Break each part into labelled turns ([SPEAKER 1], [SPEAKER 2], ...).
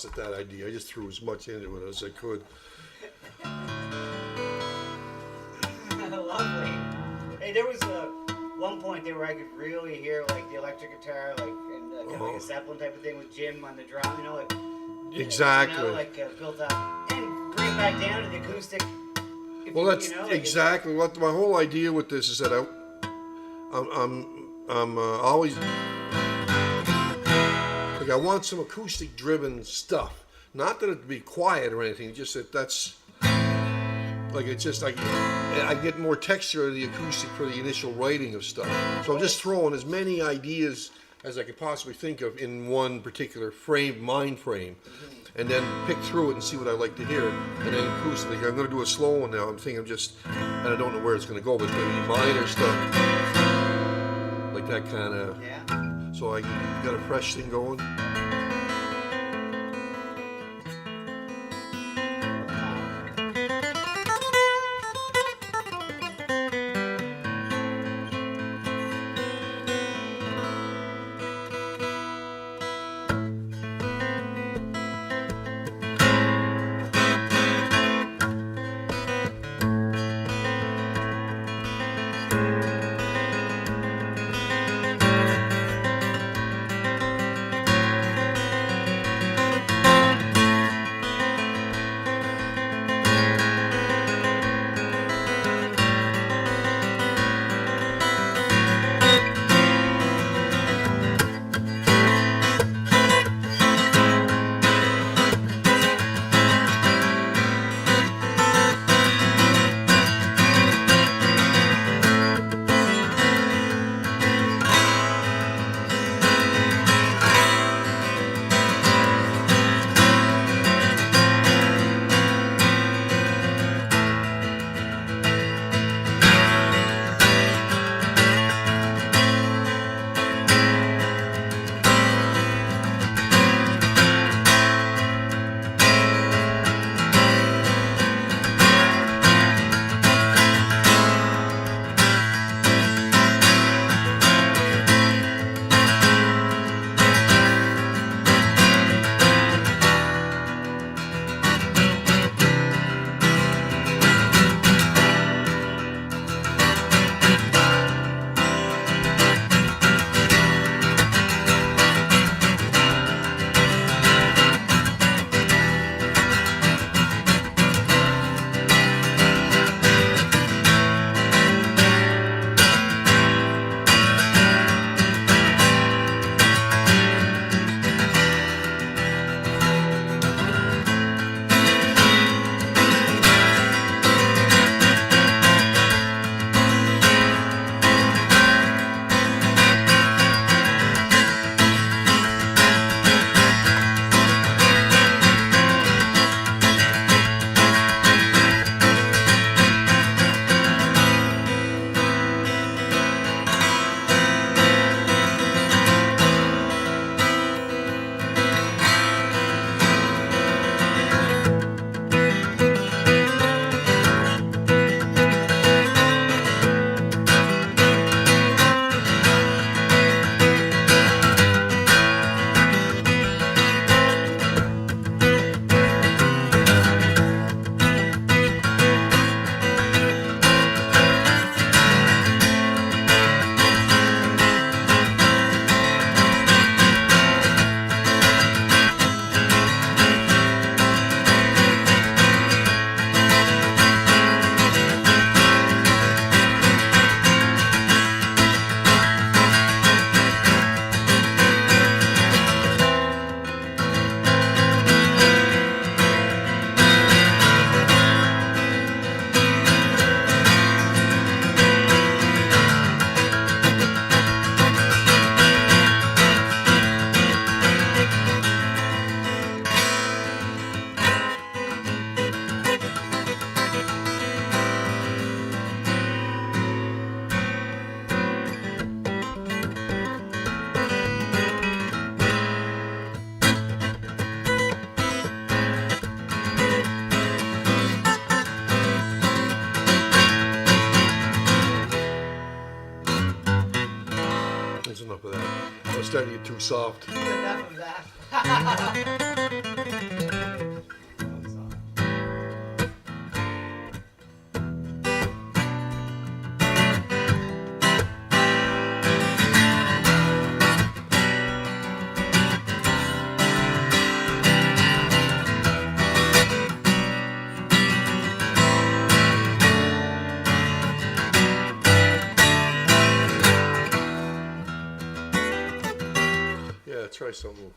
[SPEAKER 1] at that idea. I just threw as much into it as I could.
[SPEAKER 2] Lovely. Hey, there was one point there where I could really hear like the electric guitar, like and kind of like a Zeppelin type of thing with Jim on the drum. You know, like
[SPEAKER 1] Exactly.
[SPEAKER 2] You know, like built up, and bring it back down to the acoustic.
[SPEAKER 1] Well, that's
[SPEAKER 2] you know, like
[SPEAKER 1] exactly what my whole idea with this is that I'm always like I want some acoustic driven stuff. Not that it'd be quiet or anything, just that that's like it's just like I get more texture of the acoustic for the initial writing of stuff. So I'm just throwing as many ideas as I could possibly think of in one particular mind frame. And then pick through it and see what I like to hear. And then acoustically, I'm going to do a slow one now. I'm thinking and I don't know where it's going to go, but maybe minor stuff. Like that kind of.
[SPEAKER 2] yeah.
[SPEAKER 1] So I got a fresh thing going.
[SPEAKER 3] Enough of that. I was starting to get too soft.
[SPEAKER 2] Enough of that.
[SPEAKER 1] try something.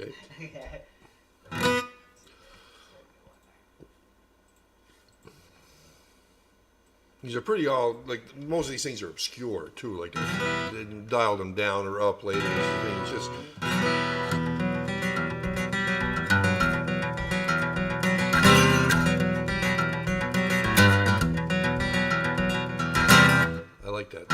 [SPEAKER 1] Okay. These are pretty all, like, most of these things are obscure, too. Like, they didn't dial them down or up later. It's just... I like that.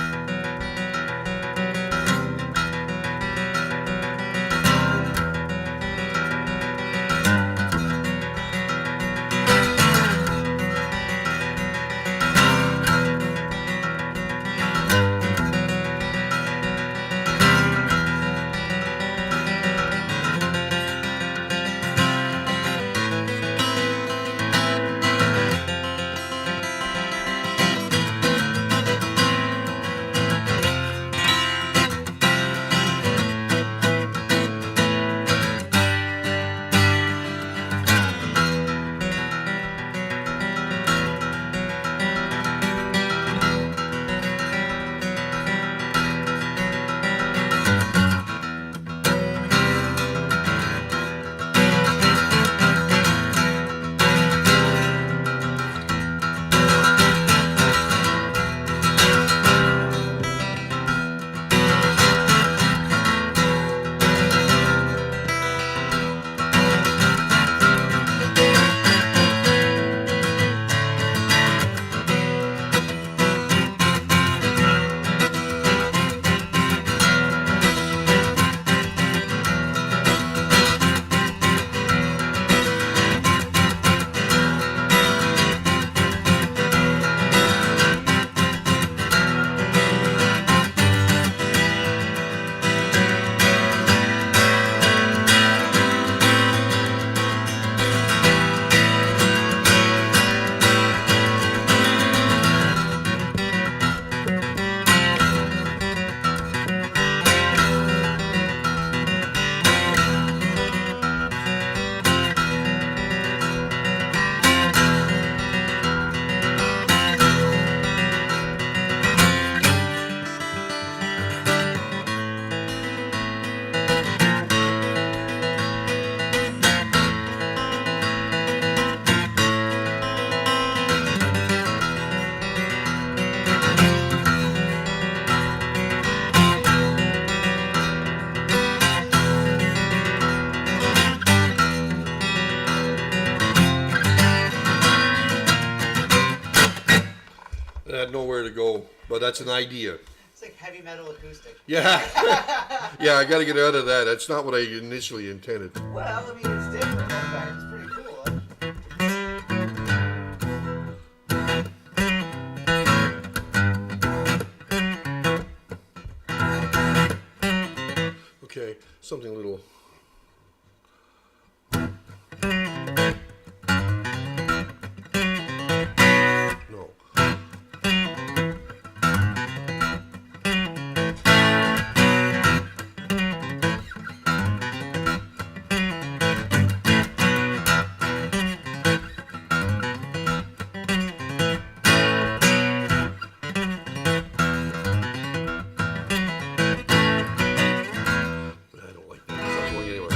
[SPEAKER 1] I had nowhere to go, but that's an idea.
[SPEAKER 2] It's like heavy metal acoustic.
[SPEAKER 1] Yeah, yeah, I got to get out of that. That's not what I initially intended.
[SPEAKER 2] Well, I mean, it's different. Okay, it's pretty cool.
[SPEAKER 1] Okay, something a little. No. I don't like that. It's not going anywhere.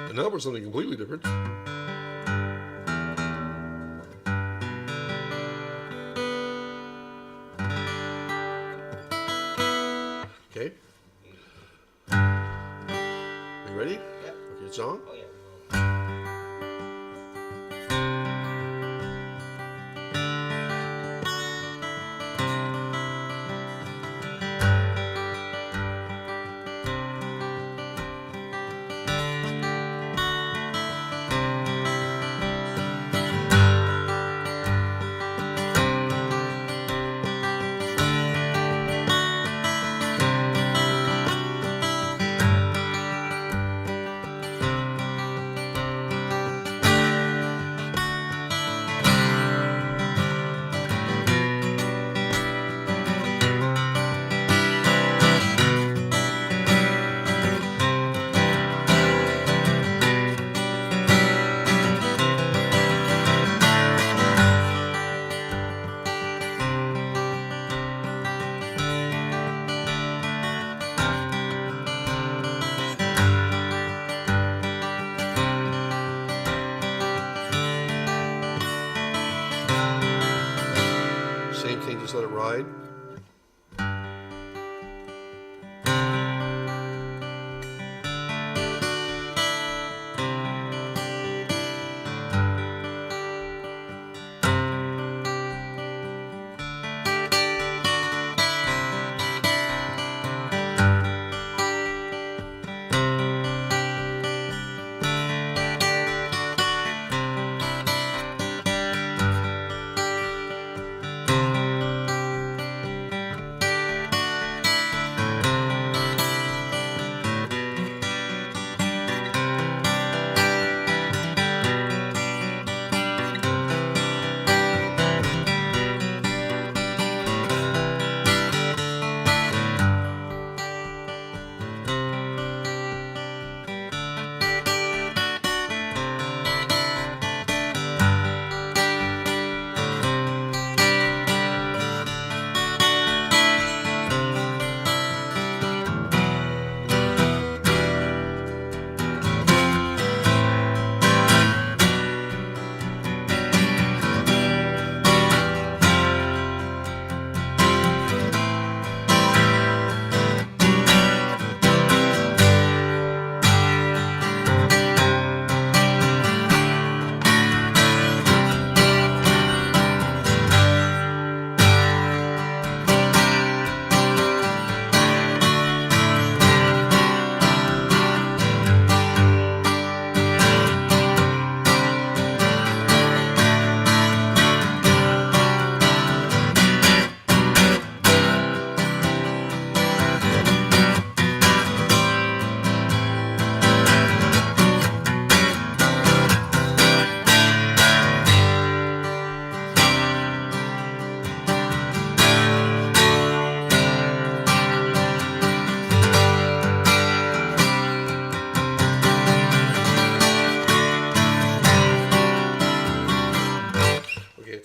[SPEAKER 1] And now for something completely different. Okay. You ready?
[SPEAKER 2] Yep.
[SPEAKER 1] Okay, it's on.
[SPEAKER 2] Oh, yeah.
[SPEAKER 1] Just let it ride.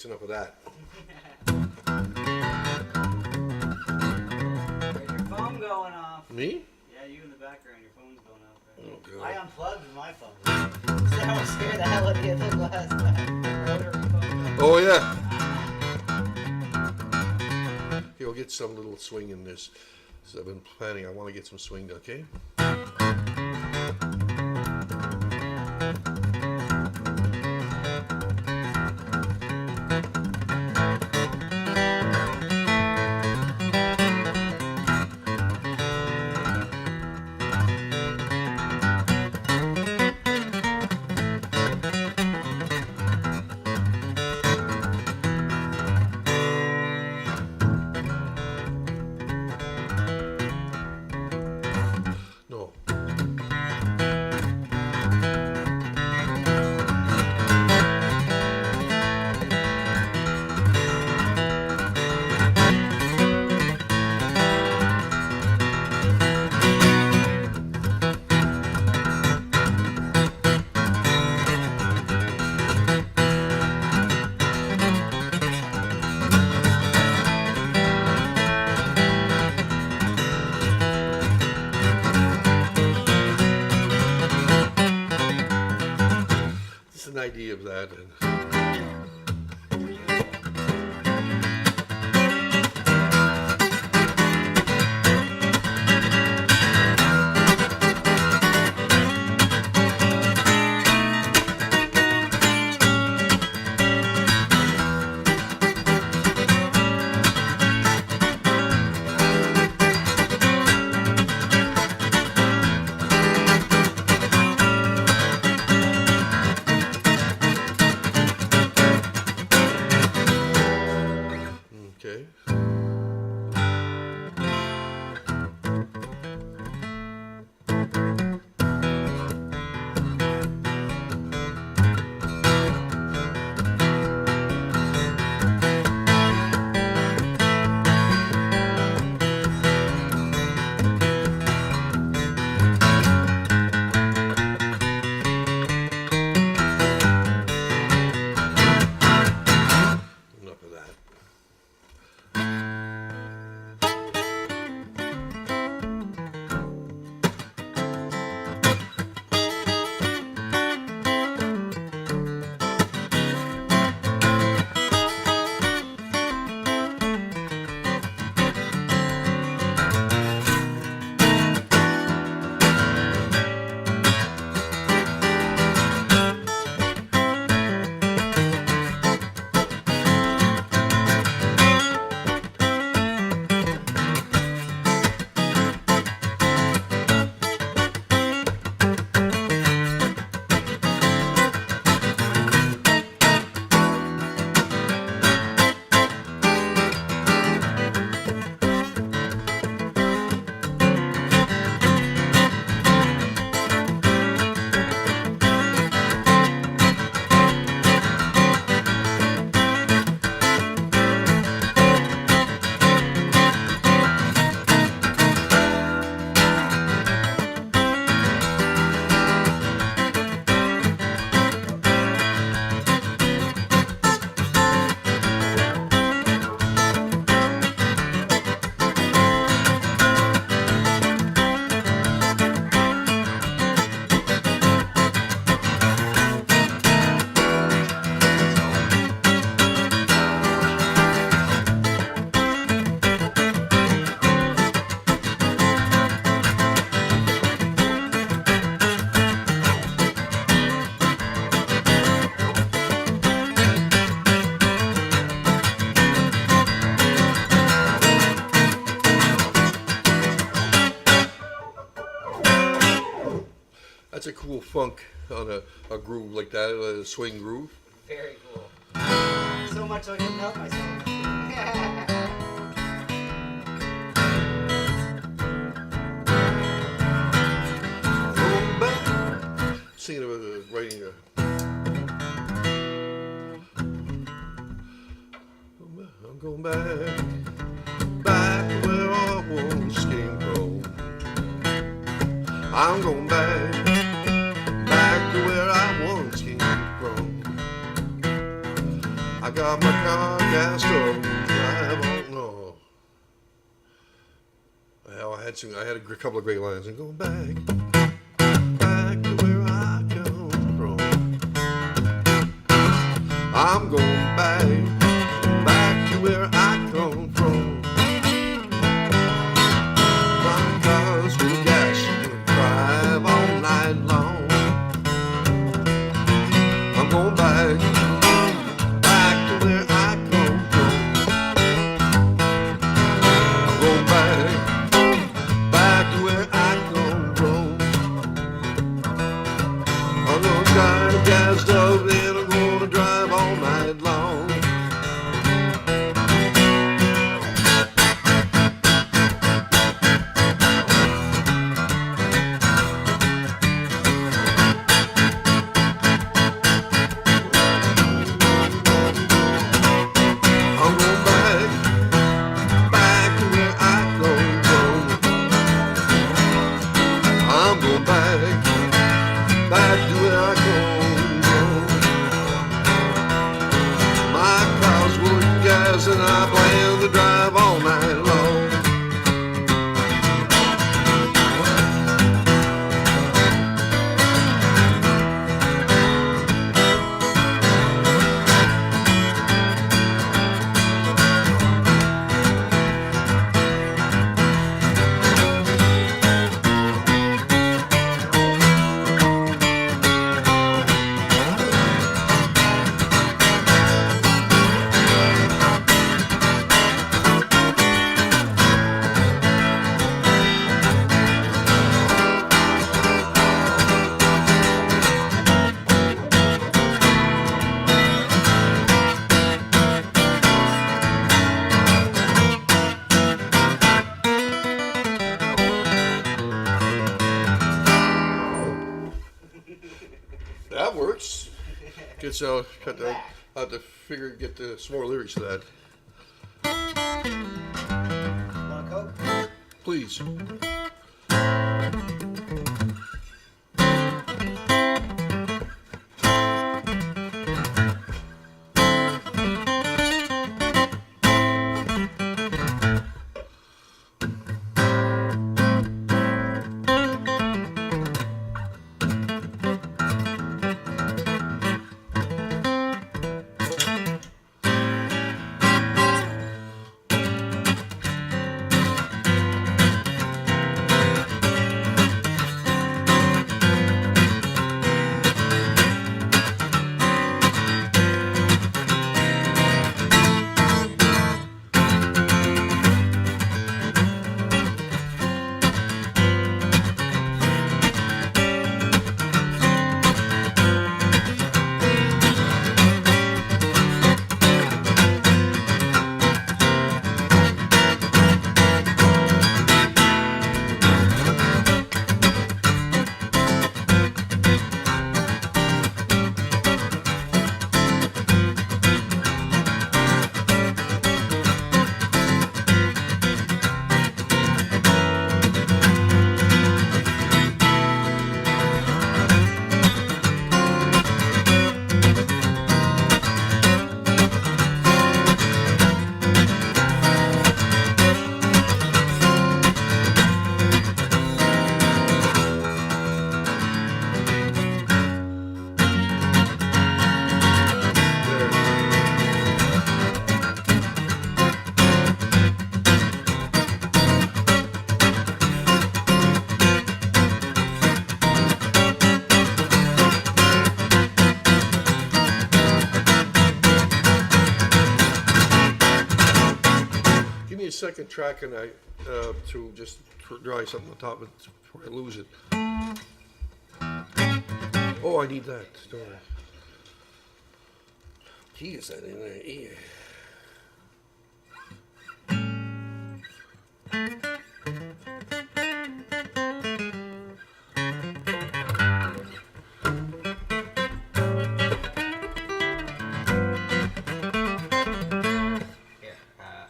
[SPEAKER 1] Enough of that.
[SPEAKER 2] There's your phone going off.
[SPEAKER 1] Me?
[SPEAKER 2] Yeah, you in the background, your phone's going off. Right?
[SPEAKER 1] Oh, God.
[SPEAKER 2] I unplugged my phone. So that would scare the hell out of you the last time. Rotary phone.
[SPEAKER 1] Oh, yeah. Okay, we'll get some little swing in this. So I've been planning, I want to get some swing, okay? No. Just an idea of that. cool funk on a groove like that, a swing groove.
[SPEAKER 2] Very cool. So much so I couldn't help myself.
[SPEAKER 1] Going back, singing about writing I'm going back to where I once came from. I'm going back to where I once came from. I got my car gassed up, drive on. No. Well, I had a couple of great lines. I'm going back to where I come from. I'm going back to where I come from. My car's full of gas, drive all night long. I'm going back to where I come from. I'm going back to where I come from. I'm gonna drive gassed up, then I'm gonna drive all night long. I'm going back to where I come from. I'm going back to where I come from. My car's full of gas and I plan to drive all night long. That works. Gets out, have to figure, get some more lyrics to that.
[SPEAKER 2] Want a Coke?
[SPEAKER 1] Please. Second track and to just dry something on top of it before I lose it. Oh, I need that. Don't I? Key is that in there? Yeah.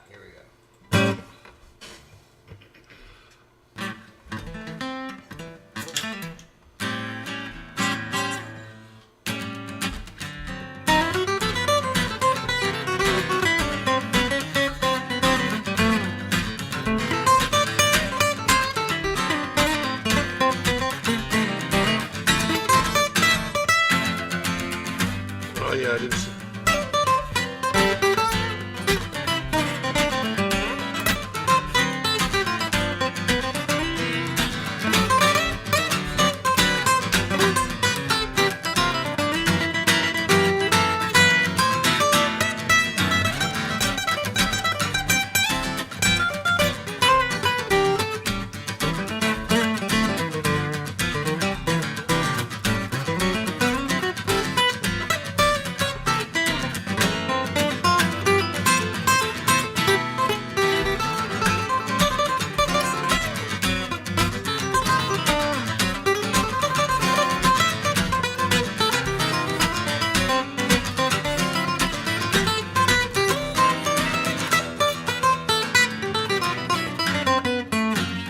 [SPEAKER 2] Here we go.
[SPEAKER 1] Oh yeah, I didn't see.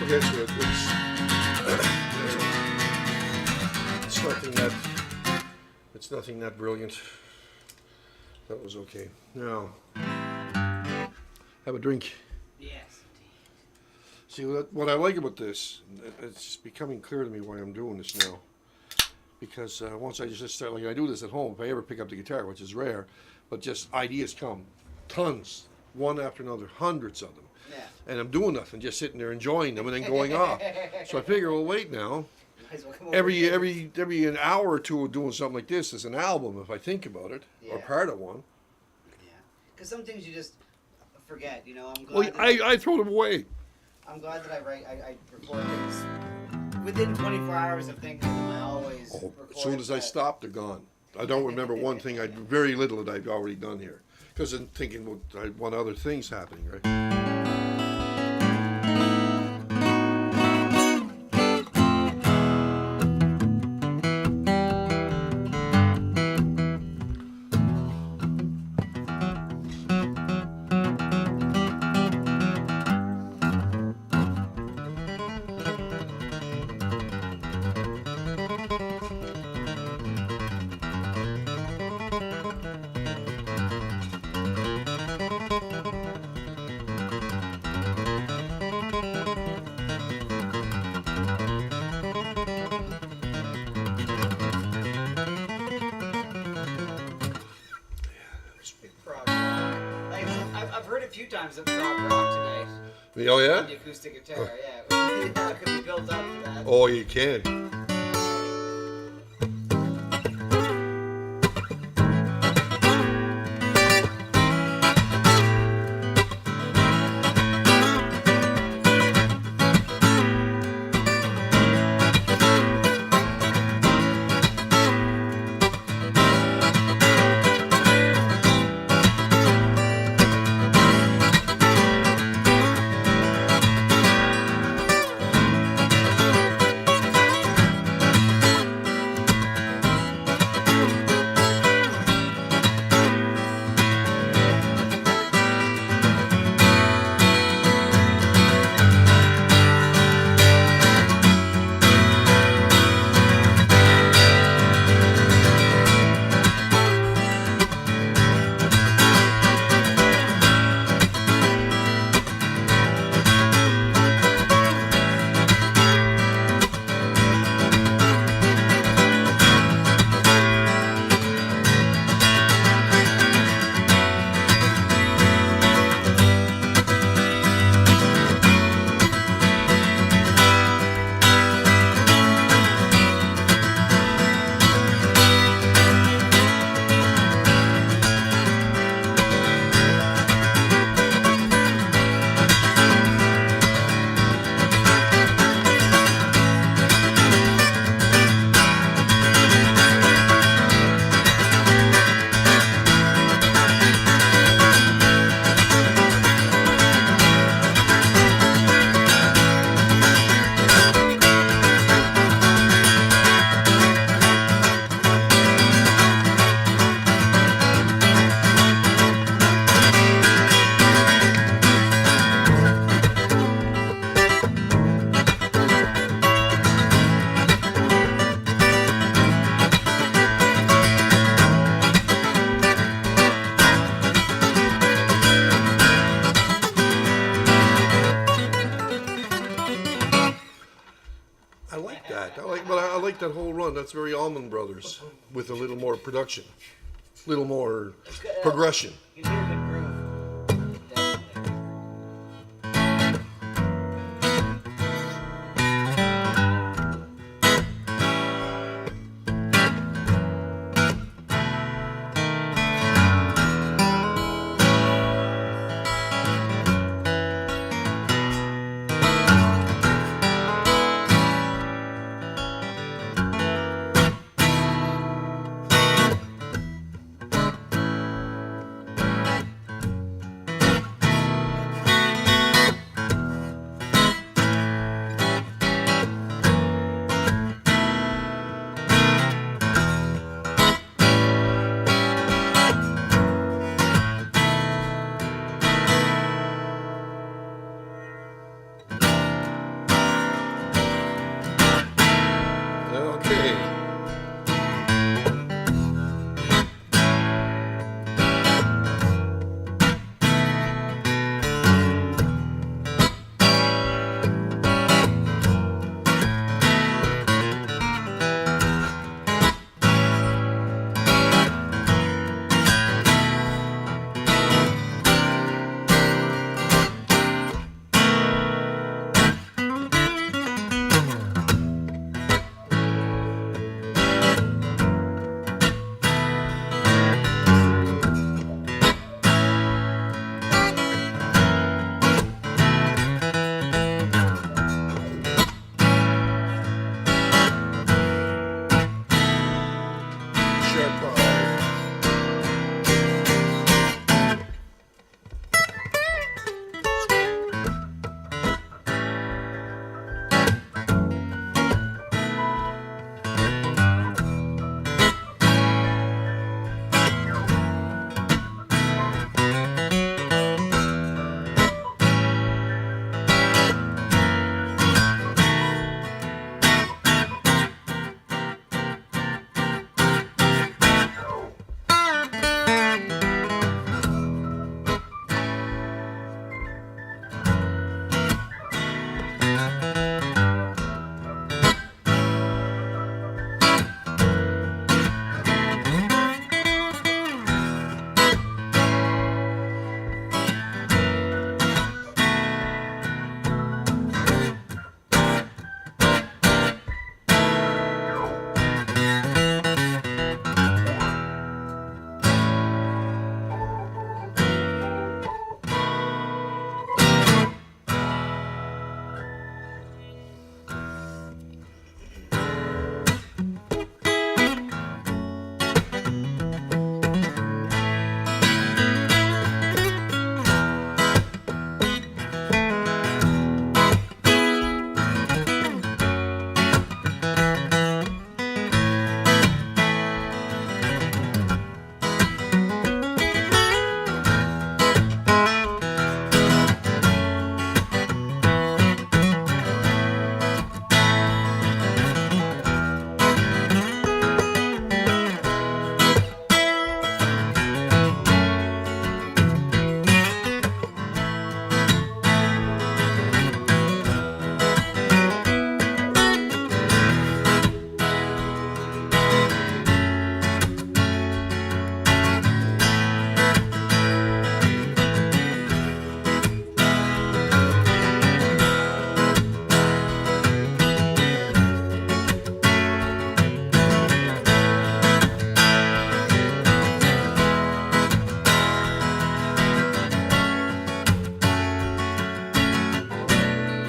[SPEAKER 1] Okay, so it's nothing that nothing that brilliant. That was okay. Now, have a drink.
[SPEAKER 2] Yes.
[SPEAKER 1] See what I like about this. It's just becoming clear to me why I'm doing this now. Because once I just start, like I do this at home, if I ever pick up the guitar, which is rare, but just ideas come, tons, one after another, hundreds of them.
[SPEAKER 2] Yeah.
[SPEAKER 1] And I'm doing nothing, just sitting there enjoying them and then going off. So I figure, well, wait now.
[SPEAKER 2] Might as well come over
[SPEAKER 1] Every
[SPEAKER 2] here.
[SPEAKER 1] an hour or two of doing something like this is an album, if I think about it, or
[SPEAKER 2] Yeah.
[SPEAKER 1] part of one.
[SPEAKER 2] Yeah. Because some things you just forget. You know, I'm glad.
[SPEAKER 1] Well,
[SPEAKER 2] that
[SPEAKER 1] I throw them away.
[SPEAKER 2] I'm glad that I record things within 24 hours of thinking of them. I always.
[SPEAKER 1] Oh,
[SPEAKER 2] record
[SPEAKER 1] as soon as I
[SPEAKER 2] that.
[SPEAKER 1] stop, they're gone. I don't remember one thing. Very little that I've already done here, because I'm thinking, well, I want other things happening, right?
[SPEAKER 2] Prog rock. Like, I've heard a few times of prog rock tonight
[SPEAKER 1] Oh
[SPEAKER 2] on
[SPEAKER 1] yeah.
[SPEAKER 2] the acoustic guitar. Yeah, it could be built up for that.
[SPEAKER 1] Oh, you can. I like that whole run. That's very Allman Brothers with a little more production, little more progression.
[SPEAKER 2] You get a good groove. Definitely.
[SPEAKER 1] Okay. Sharp five.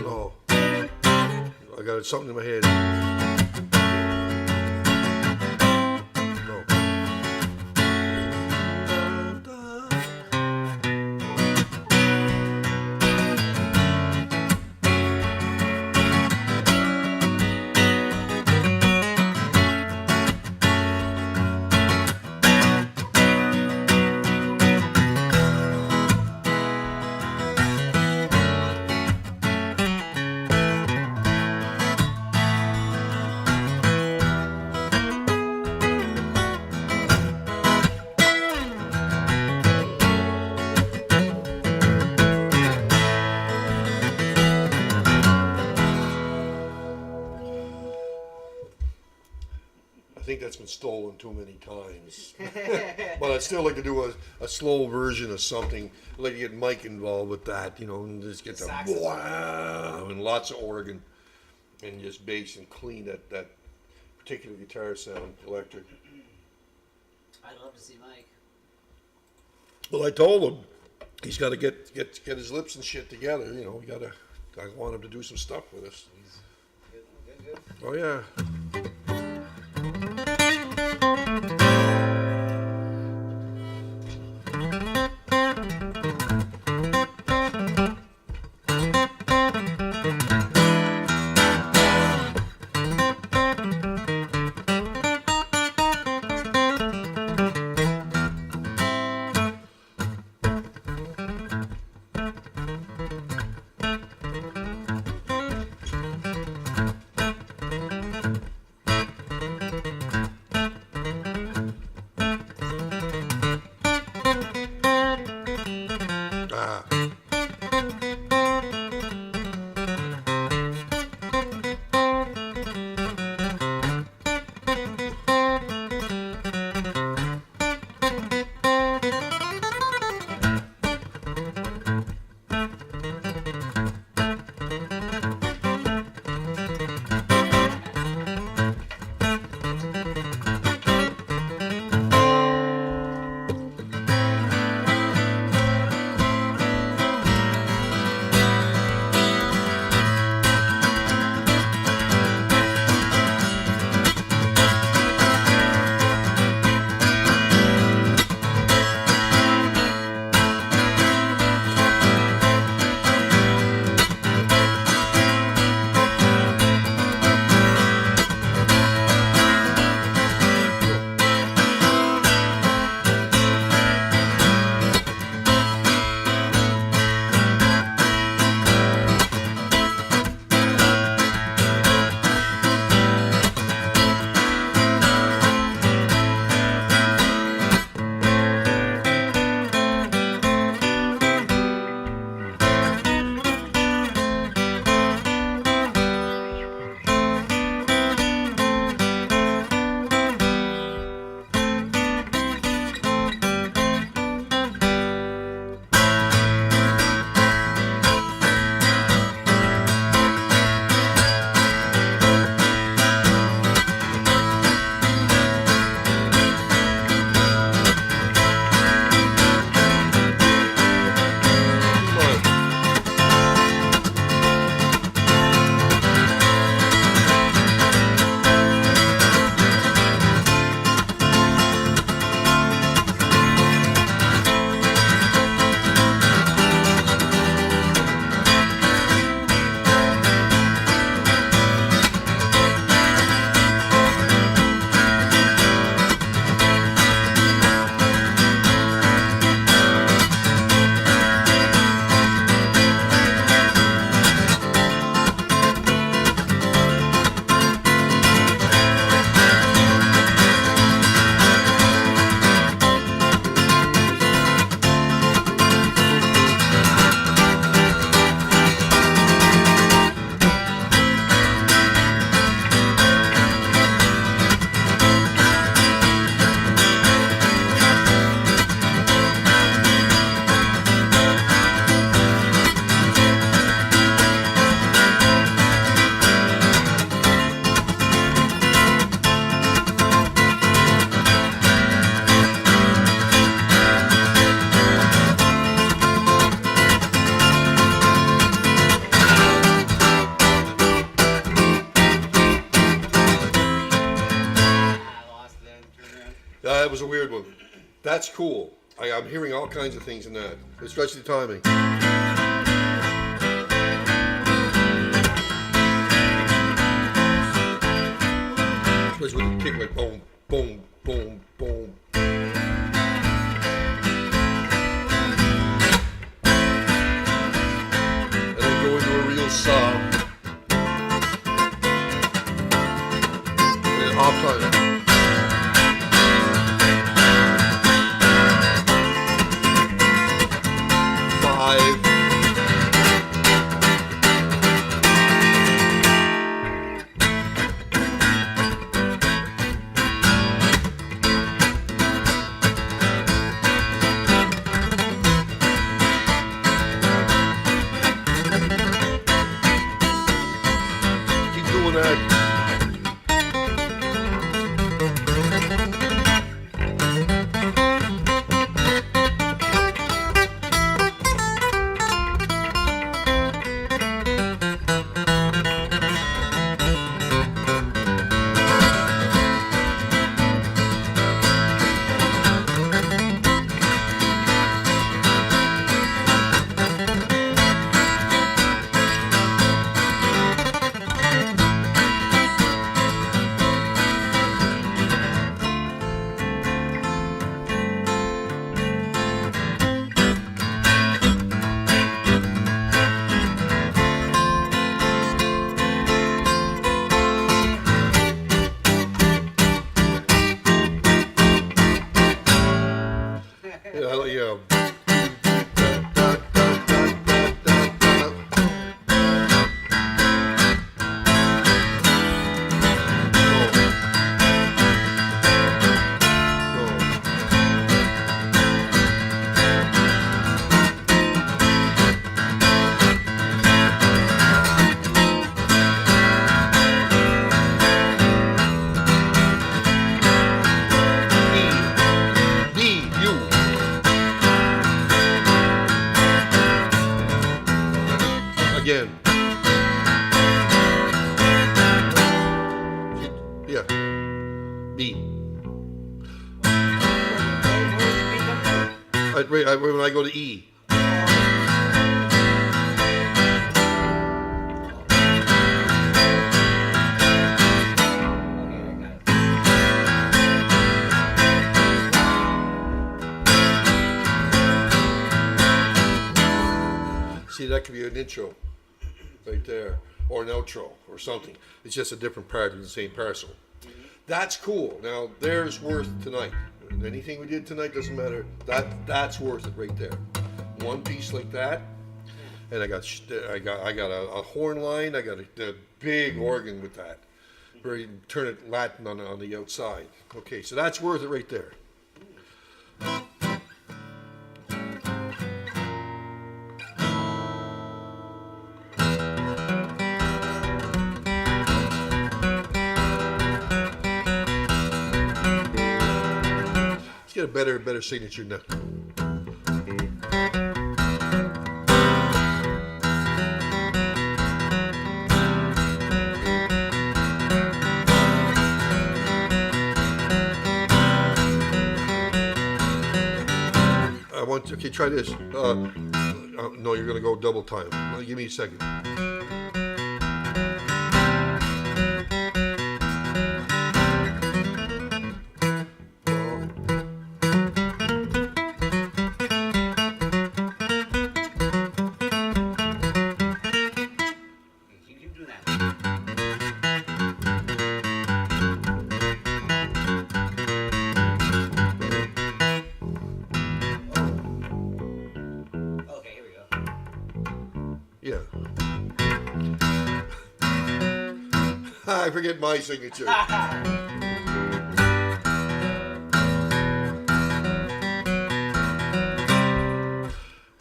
[SPEAKER 1] Oh, I got something in my head. No. think that's been stolen too many times. But I'd still like to do a slow version of something. I'd like to get Mike involved with that, and just get the
[SPEAKER 2] Saxophone.
[SPEAKER 1] wow and lots of organ and just bass and clean that particular guitar sound, electric.
[SPEAKER 2] I'd love to see Mike.
[SPEAKER 1] Well, I told him he's got to get his lips and shit together. I want him to do some stuff with us.
[SPEAKER 2] Good.
[SPEAKER 1] Oh yeah. Ah. That was a weird one. That's cool. I'm hearing all kinds of things in that, especially timing. Especially when you kick like boom, boom, boom, boom. And then go into a real sob. And then off time. Yeah. Again. Yeah. B. When I go to E. See, that could be an intro right there, or an outro, or something. It's just a different part of the same parcel. That's cool. Now, there's worth tonight. Anything we did tonight doesn't matter. That's worth it right there. One piece like that, and I got a horn line. I got a big organ with that. Very turn it Latin on the outside. Okay, so that's worth it right there. Get a better signature now. Okay, try this. No, you're gonna go double time. Give me a second. Yeah. I forget my signature.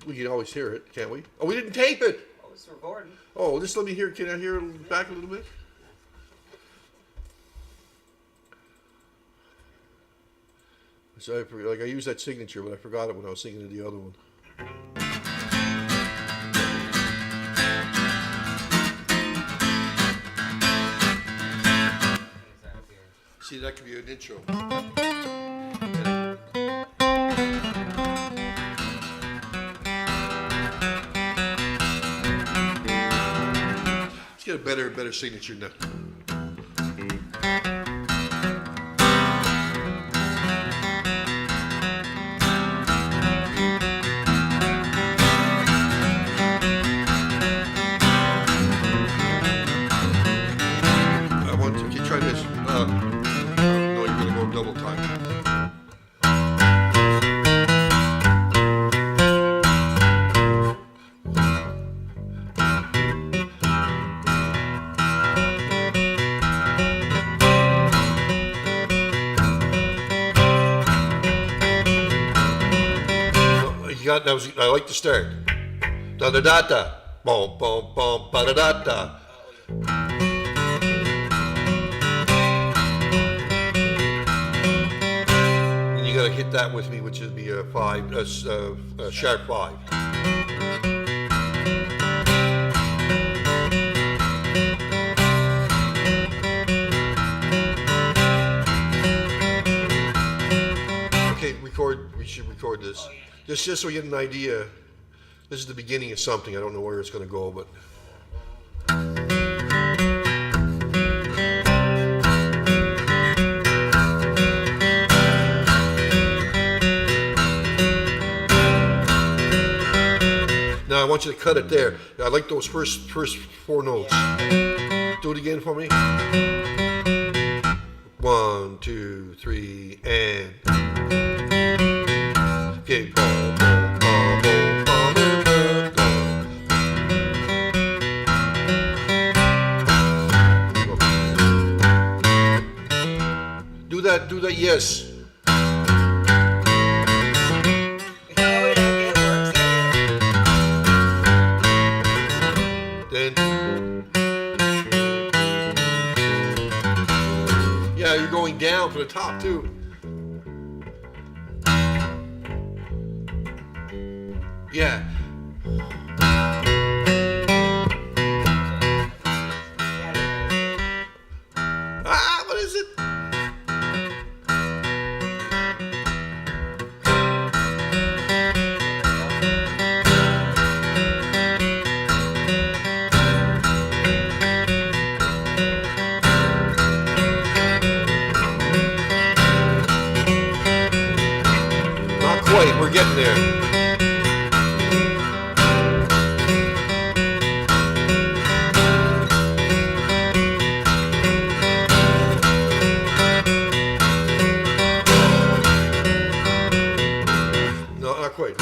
[SPEAKER 1] We can always hear it, can't we? Oh, we didn't tape it.
[SPEAKER 2] Oh, it's recording.
[SPEAKER 1] Oh, just let me hear. Can I hear it back a little bit? So I used that signature, but I forgot it when I was singing to the other one. See, that could be an intro. Let's get a better signature now. Okay, try this. No, you're gonna go double time. That was. I like the start. Da da da da. Boom boom boom. Ba da da da. And you gotta hit that with me, which would be a five, a sharp 5. Okay, record. We should record this. Just so we get an idea. This is the beginning of something. I don't know where it's going to go, but. Now I want you to cut it there. I like those first 4 notes. Do it again for me. 1, 2, 3, and. Okay. Boom, boom, boom, boom, boom, boom, boom. Do that, yes. Then, yeah, you're going down for the top too. Yeah. Ah, what is it? Not quite, we're getting there. No, not quite.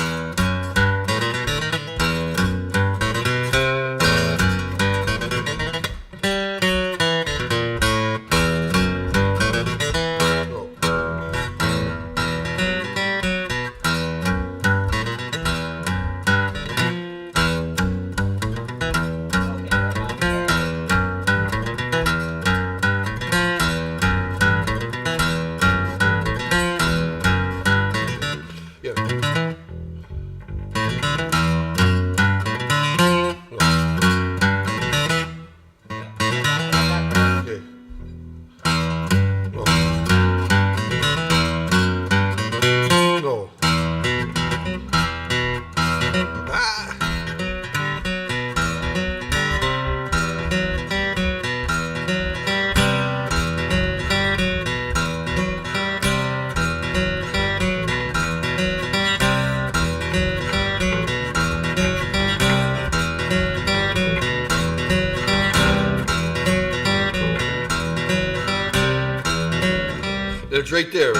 [SPEAKER 1] It's right there.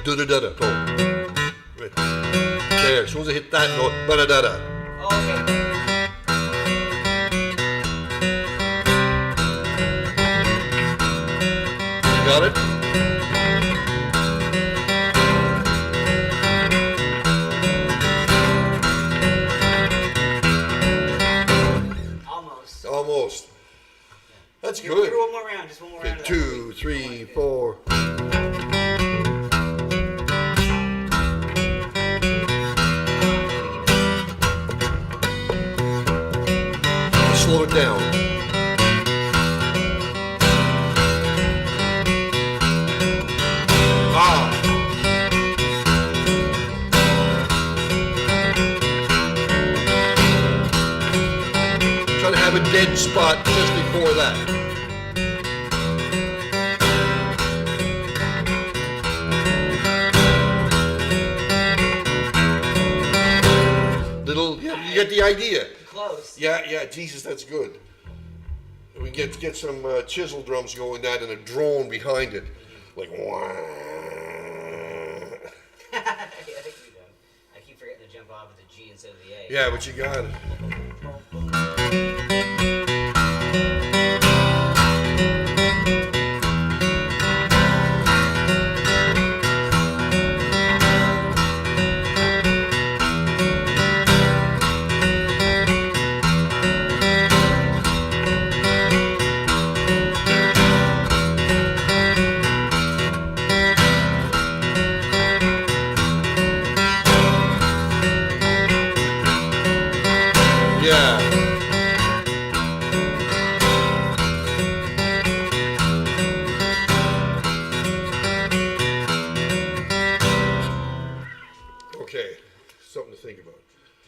[SPEAKER 1] Do da da da. Right. There. As soon as I hit that note, ba da da da.
[SPEAKER 2] Okay.
[SPEAKER 1] You got it?
[SPEAKER 2] Almost.
[SPEAKER 1] Almost. That's
[SPEAKER 2] Give
[SPEAKER 1] good.
[SPEAKER 2] one more round. Just one more round.
[SPEAKER 1] Okay, 2, 3, 4. Slow it down. Ah. Try to have a dead spot just before that. Little, yeah, you get the idea.
[SPEAKER 2] Close.
[SPEAKER 1] Yeah, Jesus, that's good. We get some chisel drums going, that and a drone behind it, like. Wah.
[SPEAKER 2] Yeah, I think we done. I keep forgetting to jump off at the G instead of the A.
[SPEAKER 1] Yeah, but you got it. Yeah. Okay, something to think about.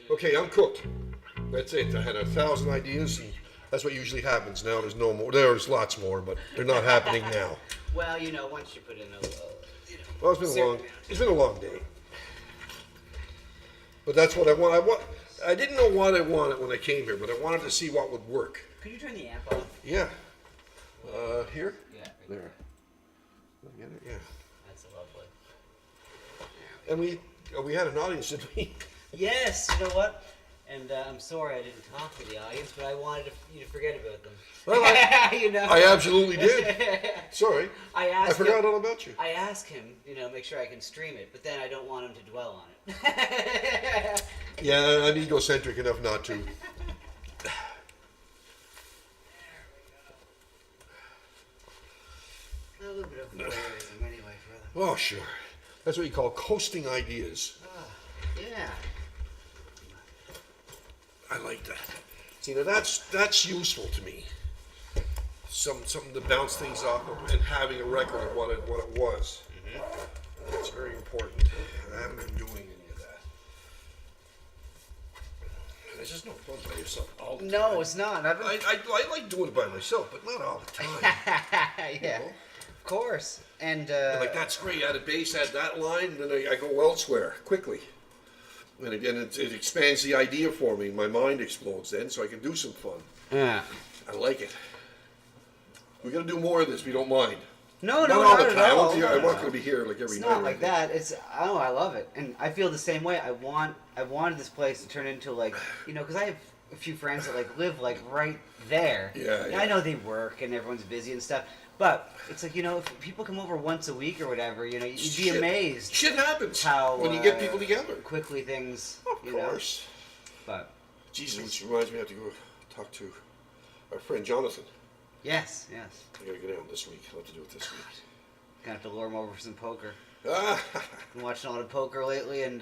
[SPEAKER 1] Okay, I'm cooked. That's it. I had 1,000 ideas, and that's what usually happens. Now there's no more. There's lots more, but they're not happening now.
[SPEAKER 2] Well, you know, once you put in a
[SPEAKER 1] Well, it's been a long day. But that's what I want. I didn't know what I wanted when I came here, but I wanted to see what would work.
[SPEAKER 2] Could you turn the amp off?
[SPEAKER 1] Yeah. Here?
[SPEAKER 2] Yeah. Right
[SPEAKER 1] There. Did I get it? Yeah.
[SPEAKER 2] That's lovely.
[SPEAKER 1] And We had an audience, didn't we?
[SPEAKER 2] Yes, you know what? And I'm sorry I didn't talk to the audience, but I wanted you to forget about them.
[SPEAKER 1] Well,
[SPEAKER 2] you know?
[SPEAKER 1] I absolutely did. Sorry.
[SPEAKER 2] I
[SPEAKER 1] forgot
[SPEAKER 2] him,
[SPEAKER 1] all about you.
[SPEAKER 2] I asked him, make sure I can stream it, but then I don't want him to dwell on it.
[SPEAKER 1] Yeah, I'm egocentric enough not to.
[SPEAKER 2] A little bit of voyeurism anyway, brother.
[SPEAKER 1] Oh, sure. That's what you call coasting ideas.
[SPEAKER 2] Yeah.
[SPEAKER 1] I like that. See, now that's useful to me. Something to bounce things off of and having a record of what it was. That's very important. I haven't been doing any of that. It's just no fun by yourself all the time.
[SPEAKER 2] No, it's not.
[SPEAKER 1] I like doing it by myself, but not all the time.
[SPEAKER 2] Yeah,
[SPEAKER 1] know?
[SPEAKER 2] of course. And
[SPEAKER 1] Like, that's great. I had a bass, had that line, then I go elsewhere quickly. And again, it expands the idea for me. My mind explodes then, so I can do some fun.
[SPEAKER 2] yeah.
[SPEAKER 1] I like it. We're going to do more of this if you don't mind.
[SPEAKER 2] No,
[SPEAKER 1] Not all the
[SPEAKER 2] not
[SPEAKER 1] time.
[SPEAKER 2] at all.
[SPEAKER 1] I'm not going to be here like every
[SPEAKER 2] It's
[SPEAKER 1] night.
[SPEAKER 2] not
[SPEAKER 1] or
[SPEAKER 2] like
[SPEAKER 1] anything.
[SPEAKER 2] that. It's I love it, and I feel the same way. I wanted this place to turn into like because I have a few friends that like live like right there.
[SPEAKER 1] Yeah,
[SPEAKER 2] And
[SPEAKER 1] yeah.
[SPEAKER 2] I know they work and everyone's busy and stuff, but it's like if people come over once a week or whatever, you'd be
[SPEAKER 1] Shit.
[SPEAKER 2] amazed
[SPEAKER 1] Shit happens
[SPEAKER 2] how
[SPEAKER 1] when you get people together.
[SPEAKER 2] quickly things.
[SPEAKER 1] Of course.
[SPEAKER 2] But
[SPEAKER 1] Jesus, which reminds me, I have to go talk to our friend Jonathan.
[SPEAKER 2] yes.
[SPEAKER 1] I got to get out this week. I'll have to do it this week.
[SPEAKER 2] Gonna have to lure him over for some poker.
[SPEAKER 1] Ah,
[SPEAKER 2] Been watching a lot of poker lately, and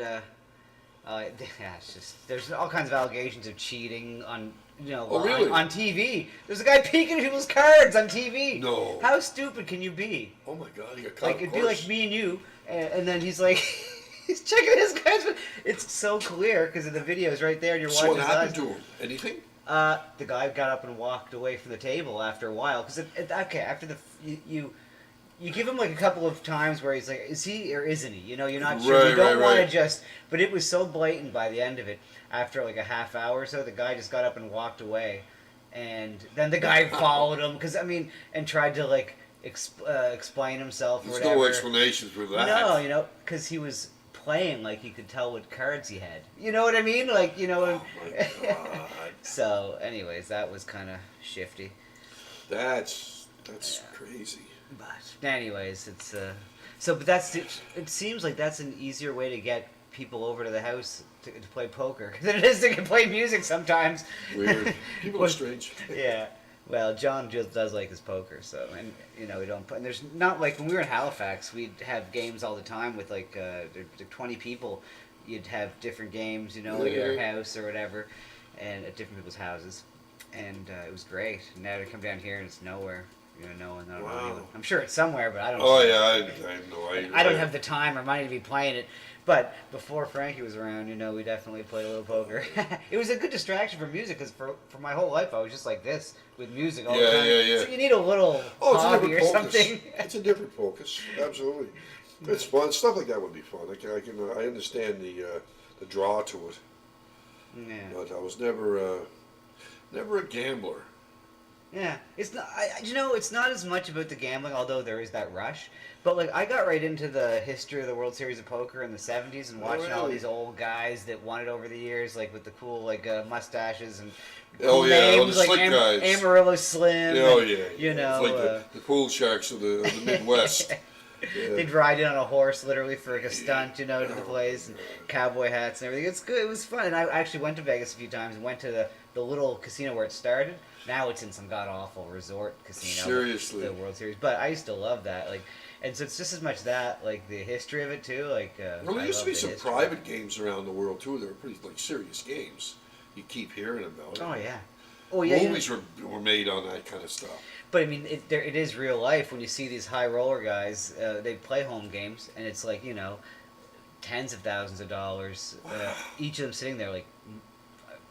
[SPEAKER 2] it's just there's all kinds of allegations of cheating on
[SPEAKER 1] Oh, really?
[SPEAKER 2] on TV. There's a guy peeking at people's cards on TV.
[SPEAKER 1] No.
[SPEAKER 2] How stupid can you be?
[SPEAKER 1] oh my God, he got caught.
[SPEAKER 2] Like
[SPEAKER 1] of
[SPEAKER 2] it'd be
[SPEAKER 1] course.
[SPEAKER 2] like me and you, and then he's like, he's checking his cards. But it's so clear because of the videos right there, and you're
[SPEAKER 1] So
[SPEAKER 2] watching
[SPEAKER 1] what
[SPEAKER 2] his
[SPEAKER 1] happened
[SPEAKER 2] eyes.
[SPEAKER 1] to him? Anything?
[SPEAKER 2] The guy got up and walked away from the table after a while because after you give him like a couple of times where he's like, is he or isn't he? You're not sure. You don't want to just. But it was so blatant by the end of it. After like a half hour or so, the guy just got up and walked away, and then the guy followed him and tried to like explain himself or
[SPEAKER 1] There's
[SPEAKER 2] whatever.
[SPEAKER 1] no explanation for that.
[SPEAKER 2] No, because he was playing like he could tell what cards he had. You know what I mean? Like
[SPEAKER 1] Oh my God.
[SPEAKER 2] So, anyways, that was kind of shifty.
[SPEAKER 1] That's crazy.
[SPEAKER 2] But anyways, it's but it seems like that's an easier way to get people over to the house to play poker than it is to play music sometimes.
[SPEAKER 1] Weird. People are strange.
[SPEAKER 2] Yeah. Well, John just does like his poker, so and we don't. And there's not like when we were in Halifax, we'd have games all the time with like 20 people. You'd have different games, like at our house or whatever, and at different people's houses, and it was great. And now to come down here and it's nowhere. No one. I don't know
[SPEAKER 1] Wow.
[SPEAKER 2] anyone. I'm sure it's somewhere, but I don't.
[SPEAKER 1] Oh yeah, I know.
[SPEAKER 2] I don't have the time or money to be playing it. But before Frankie was around, we definitely played a little poker. It was a good distraction from music because for my whole life I was just like this with music all the time.
[SPEAKER 1] Yeah.
[SPEAKER 2] So you need a little
[SPEAKER 1] Oh, it's a
[SPEAKER 2] hobby
[SPEAKER 1] different
[SPEAKER 2] or
[SPEAKER 1] focus.
[SPEAKER 2] something.
[SPEAKER 1] It's a different focus. Absolutely. It's fun. Stuff like that would be fun. I understand the draw to it,
[SPEAKER 2] Yeah.
[SPEAKER 1] but I was never a gambler.
[SPEAKER 2] Yeah, it's not. It's not as much about the gambling, although there is that rush. But like, I got right into the history of the World Series of Poker in the '70s and watching all
[SPEAKER 1] really?
[SPEAKER 2] these old guys that won it over the years, like with the cool
[SPEAKER 1] Oh,
[SPEAKER 2] mustaches and
[SPEAKER 1] yeah, all the
[SPEAKER 2] names like
[SPEAKER 1] slick guys.
[SPEAKER 2] Amarillo Slim.
[SPEAKER 1] Oh
[SPEAKER 2] and,
[SPEAKER 1] yeah. It's like the pool sharks of the Midwest. Yeah.
[SPEAKER 2] They'd ride in on a horse, literally for like a stunt, to the place, and cowboy hats and everything. It's good. It was fun, and I actually went to Vegas a few times and went to the little casino where it started. Now it's in some god awful resort casino.
[SPEAKER 1] Seriously.
[SPEAKER 2] The World Series, but I used to love that. Like, and so it's just as much that, like the history of it too. Like,
[SPEAKER 1] Well, there
[SPEAKER 2] I
[SPEAKER 1] used to
[SPEAKER 2] love
[SPEAKER 1] be
[SPEAKER 2] the
[SPEAKER 1] some
[SPEAKER 2] history.
[SPEAKER 1] private games around the world too. They were pretty serious games. You keep hearing about it.
[SPEAKER 2] Oh yeah. Oh yeah.
[SPEAKER 1] Movies were made on that kind of stuff.
[SPEAKER 2] But I mean, it is real life when you see these high roller guys. They play home games, and it's like tens of thousands of dollars. Each of them sitting there like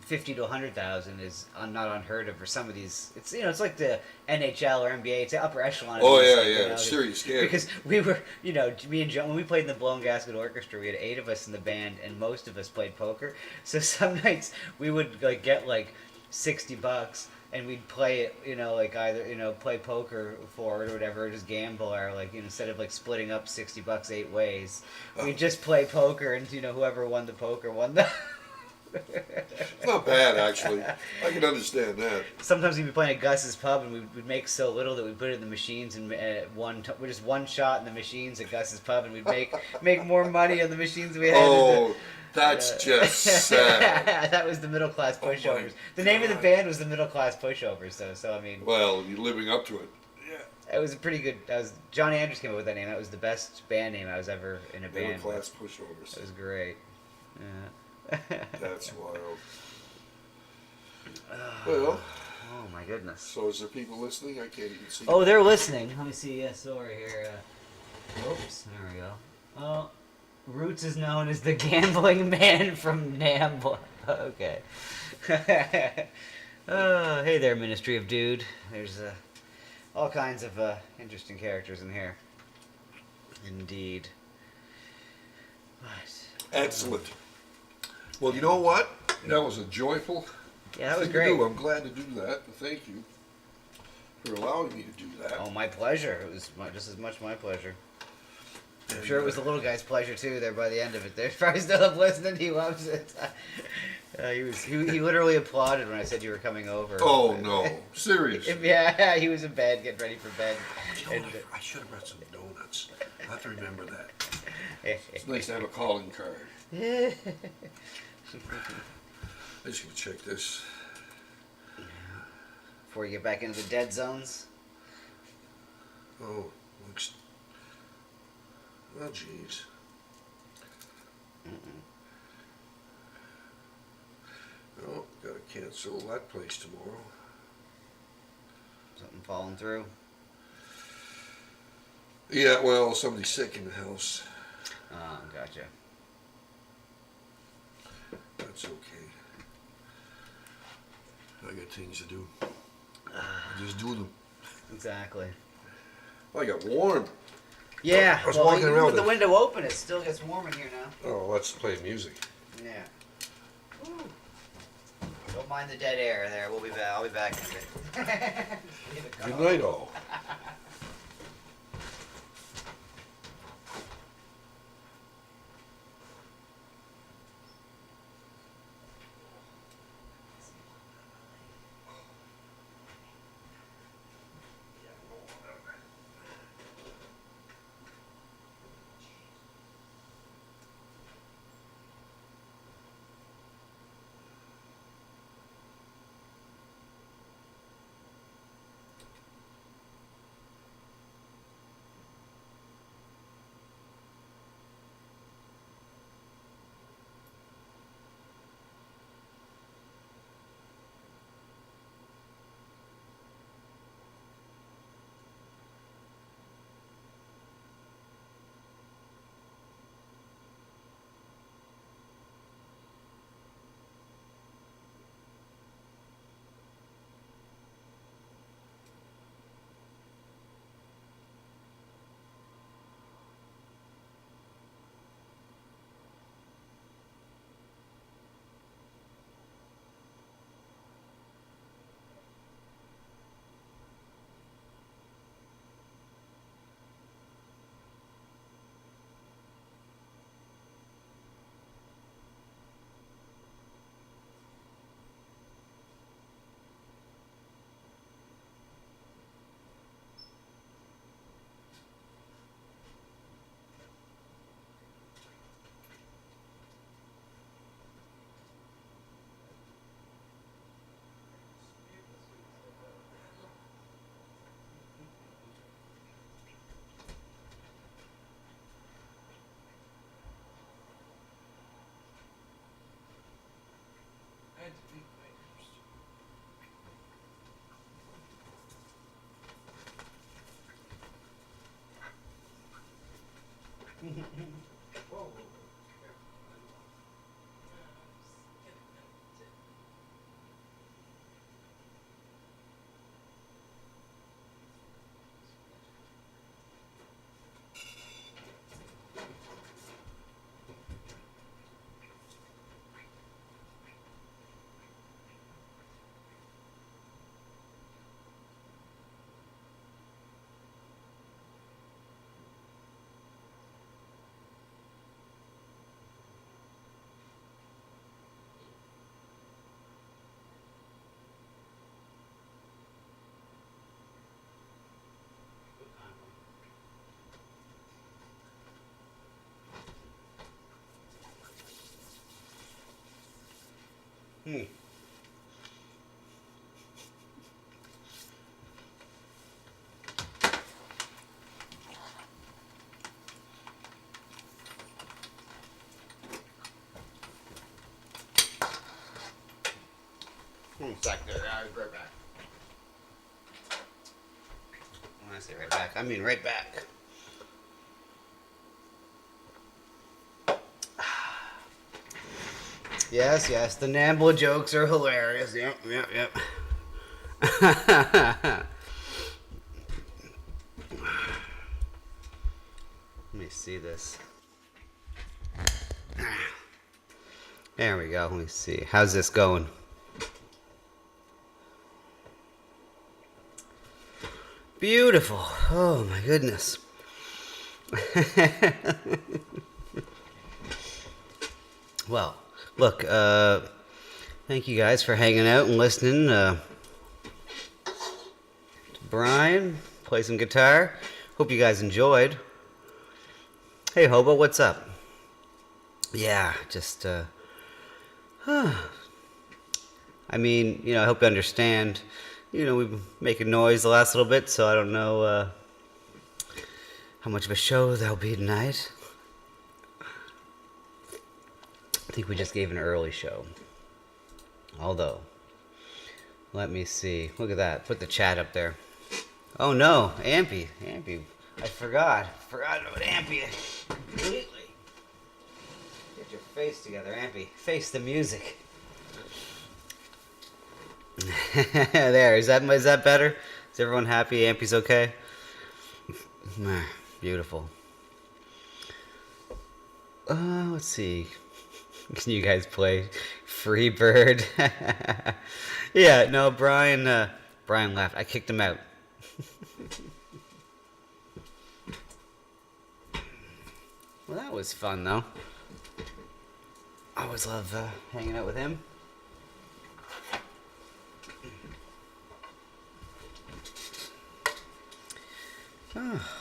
[SPEAKER 2] 50 to 100,000 is not unheard of for some of these. It's it's like the NHL or NBA. It's the upper echelon. Of
[SPEAKER 1] Oh
[SPEAKER 2] these,
[SPEAKER 1] yeah. Serious game.
[SPEAKER 2] Because we were, me and John, when we played in the Blown Gasket Orchestra, we had 8 of us in the band, and most of us played poker. So some nights we would like get like $60, and we'd play it, like either play poker for it or whatever, or just gamble, or like instead of like splitting up $60 8 ways, we'd just play poker, and whoever won the poker won the.
[SPEAKER 1] It's not bad, actually. I can understand that.
[SPEAKER 2] Sometimes we'd be playing at Gus's pub, and we'd make so little that we'd put it in the machines, and just one shot in the machines at Gus's pub, and we'd make more money on the machines we had.
[SPEAKER 1] Oh, that's just sad.
[SPEAKER 2] That was the Middle Class Pushovers. The name of the band was the Middle Class Pushovers. So I mean.
[SPEAKER 1] Well, you're living up to it. Yeah.
[SPEAKER 2] It was a pretty good. John Andrews came up with that name. That was the best band name I was ever in a band.
[SPEAKER 1] Middle Class Pushovers.
[SPEAKER 2] It was great. Yeah.
[SPEAKER 1] That's wild. Well.
[SPEAKER 2] Oh my goodness.
[SPEAKER 1] So is there people listening? I can't even see.
[SPEAKER 2] Oh, they're listening. Let me see. Yeah, sorry here. Oops. There we go. Oh, Roots is known as the gambling man from Nambour. Okay. Hey there, Ministry of Dude. There's all kinds of interesting characters in here. Indeed.
[SPEAKER 1] Excellent. Well, you know what? That was a joyful
[SPEAKER 2] that was
[SPEAKER 1] thing
[SPEAKER 2] great.
[SPEAKER 1] to do. I'm glad to do that. Thank you for allowing me to do that.
[SPEAKER 2] Oh, my pleasure. It was just as much my pleasure. I'm sure it was the little guy's pleasure too. There by the end of it, there's probably still up listening. He loves it. He literally applauded when I said you were coming over.
[SPEAKER 1] Oh no, seriously?
[SPEAKER 2] Yeah, he was in bed, getting ready for bed.
[SPEAKER 1] I should have brought some donuts. I have to remember that. It's nice to have a calling card. I'm just gonna check this
[SPEAKER 2] before you get back into the dead zones.
[SPEAKER 1] Oh, looks. Oh, jeez. Oh, gotta cancel that place tomorrow.
[SPEAKER 2] Something falling through.
[SPEAKER 1] Yeah, well, somebody's sick in the house.
[SPEAKER 2] Oh, gotcha.
[SPEAKER 1] That's okay. I got things to do. I just do them.
[SPEAKER 2] Exactly.
[SPEAKER 1] Oh, I got warm.
[SPEAKER 2] Yeah,
[SPEAKER 1] I was walking around
[SPEAKER 2] with the window open, it still gets warm in here now.
[SPEAKER 1] Oh, let's play music.
[SPEAKER 2] Yeah. Woo. Don't mind the dead air there. We'll be back. I'll be back in a bit.
[SPEAKER 1] Good night, all.
[SPEAKER 2] Hmm. Sec there. I'll be right back. When I say right back, I mean right back. Yes, yes, the Nambla jokes are hilarious. Yep, yep, yep. Let me see this. There we go. Let me see. How's this going? Beautiful. Oh my goodness. Well, look, thank you guys for hanging out and listening to Brian play some guitar. Hope you guys enjoyed. Hey Hobo, what's up? Yeah, just I mean, I hope you understand. We've been making noise the last little bit, so I don't know how much of a show there'll be tonight. I think we just gave an early show. Although, let me see. Look at that. Put the chat up there. Oh no, Ampy. I forgot about Ampy completely. Get your face together, Ampy. Face the music. There, is that better? Is everyone happy? Ampy's okay? Beautiful. Let's see. Can you guys play Freebird? Yeah, no, Brian left. I kicked him out. Well, that was fun, though. I always love hanging out with him.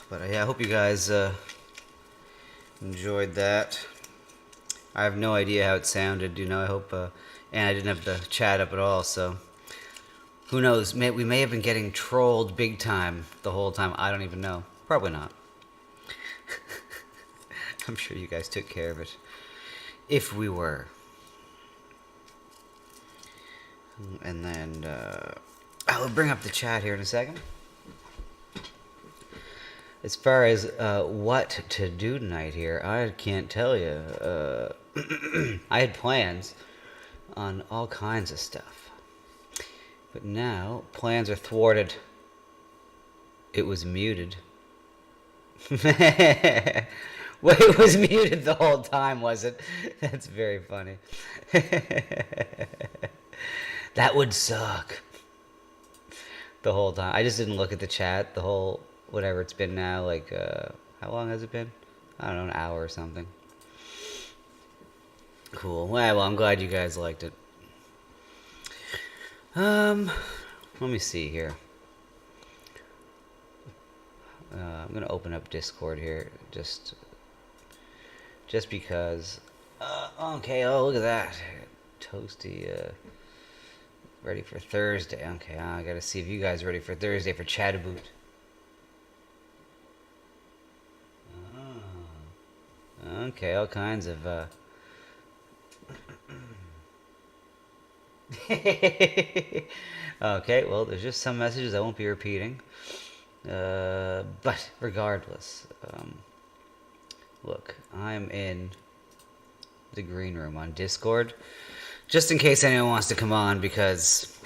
[SPEAKER 2] But yeah, I hope you guys enjoyed that. I have no idea how it sounded, I hope, and I didn't have the chat up at all, so who knows, we may have been getting trolled big time the whole time, I don't even know. Probably not. I'm sure you guys took care of it, if we were. And then, I'll bring up the chat here in a second. As far as what to do tonight here, I can't tell you. I had plans on all kinds of stuff. But now, plans are thwarted. It was muted. Well, it was muted the whole time, was it? That's very funny. That would suck. The whole time. I just didn't look at the chat the whole... whatever it's been now, like, how long has it been? I don't know, an hour or something. Cool. Well, I'm glad you guys liked it. Let me see here. I'm gonna open up Discord here, just because. Okay, oh, look at that. Toasty, ready for Thursday. Okay, I gotta see if you guys are ready for Thursday for Chataboot. Okay, all kinds of okay, well, there's just some messages I won't be repeating. But regardless, look, I'm in the green room on Discord, just in case anyone wants to come on, because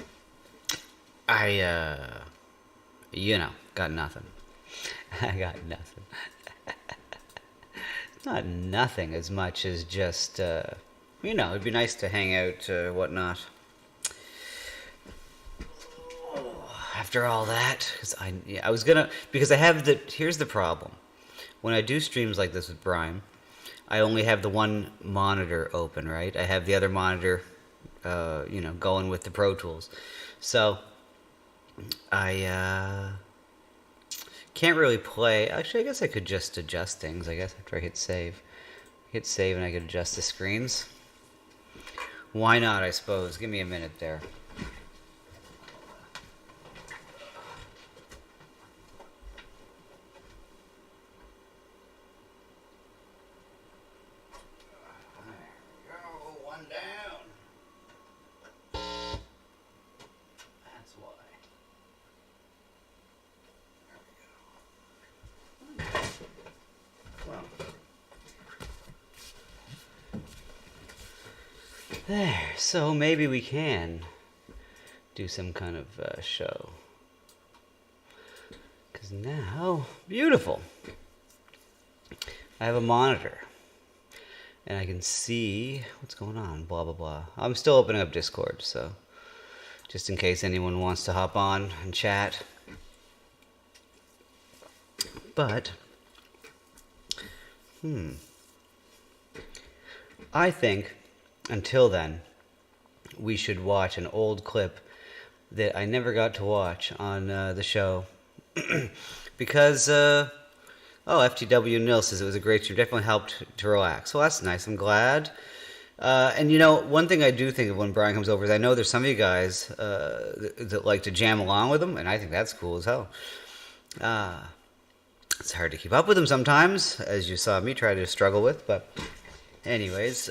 [SPEAKER 2] I, got nothing. I got nothing. Not nothing as much as just, it'd be nice to hang out, whatnot. After all that, here's the problem. When I do streams like this with Brian, I only have the one monitor open, right? I have the other monitor, going with the Pro Tools. So, I, can't really play. Actually, I guess I could just adjust things, I guess, after I hit save. Hit save and I could adjust the screens. Why not, I suppose. Give me a minute there. One down. That's why. Well. There. So maybe we can do some kind of show. Because now, beautiful. I have a monitor. And I can see what's going on, blah, blah, blah. I'm still opening up Discord, so just in case anyone wants to hop on and chat. But, I think, until then, we should watch an old clip that I never got to watch on the show. Because, FTW Nil says it was a great stream. Definitely helped to relax. Well, that's nice. I'm glad. And you know, one thing I do think of when Brian comes over is I know there's some of you guys that like to jam along with him, and I think that's cool as hell. It's hard to keep up with him sometimes, as you saw me try to struggle with. But anyways,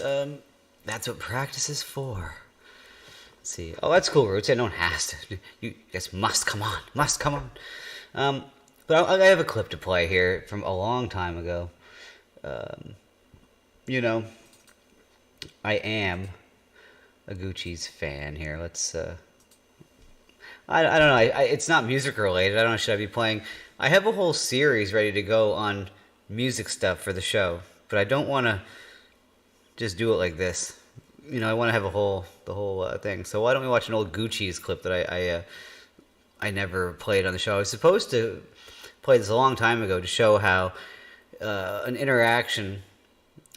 [SPEAKER 2] that's what practice is for. Let's see. Oh, that's cool, Roots. I don't have to. You just must come on. Must come on. But I have a clip to play here from a long time ago. You know, I am a Gucci's fan here. Let's, I don't know. It's not music related. I don't know. Should I be playing? I have a whole series ready to go on music stuff for the show, but I don't want to just do it like this. You know, I want to have the whole thing. So why don't we watch an old Gucci's clip that I never played on the show? I was supposed to play this a long time ago to show how an interaction,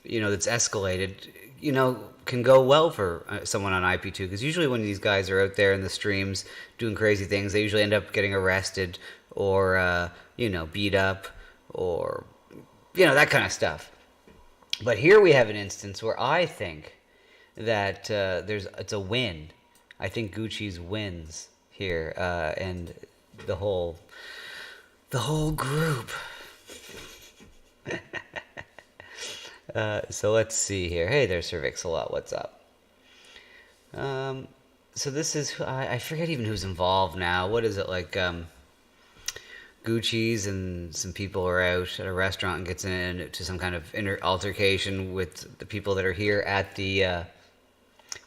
[SPEAKER 2] you know, that's escalated, you know, can go well for someone on IP2. Because usually when these guys are out there in the streams doing crazy things, they usually end up getting arrested or, you know, beat up or, you know, that kind of stuff. But here we have an instance where I think that it's a win. I think Gucci's wins here, and the whole group. So let's see here. Hey there, Sir Vixalot. What's up? So this is I forget even who's involved now. What is it like? Gucci's and some people are out at a restaurant and gets into some kind of altercation with the people that are here at the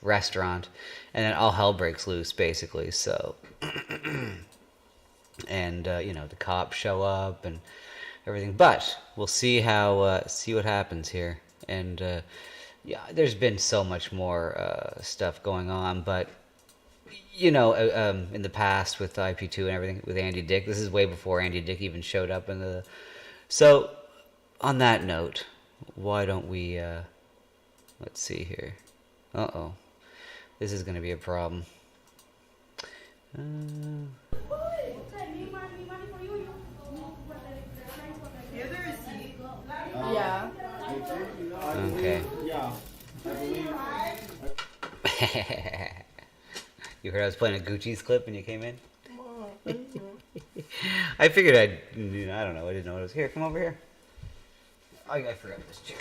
[SPEAKER 2] restaurant, and then all hell breaks loose, basically. So, and you know, the cops show up and everything. But we'll see see what happens here. And yeah, there's been so much more stuff going on, but you know, in the past with IP2 and everything, with Andy Dick, this is way before Andy Dick even showed up in the... So, on that note, why don't we, let's see here. Uh-oh. This is going to be a problem.
[SPEAKER 3] Yeah.
[SPEAKER 2] Okay. You heard I was playing a Gucci's clip when you came in? I figured I don't know, I didn't know it was here. Come over here. I forgot this chair.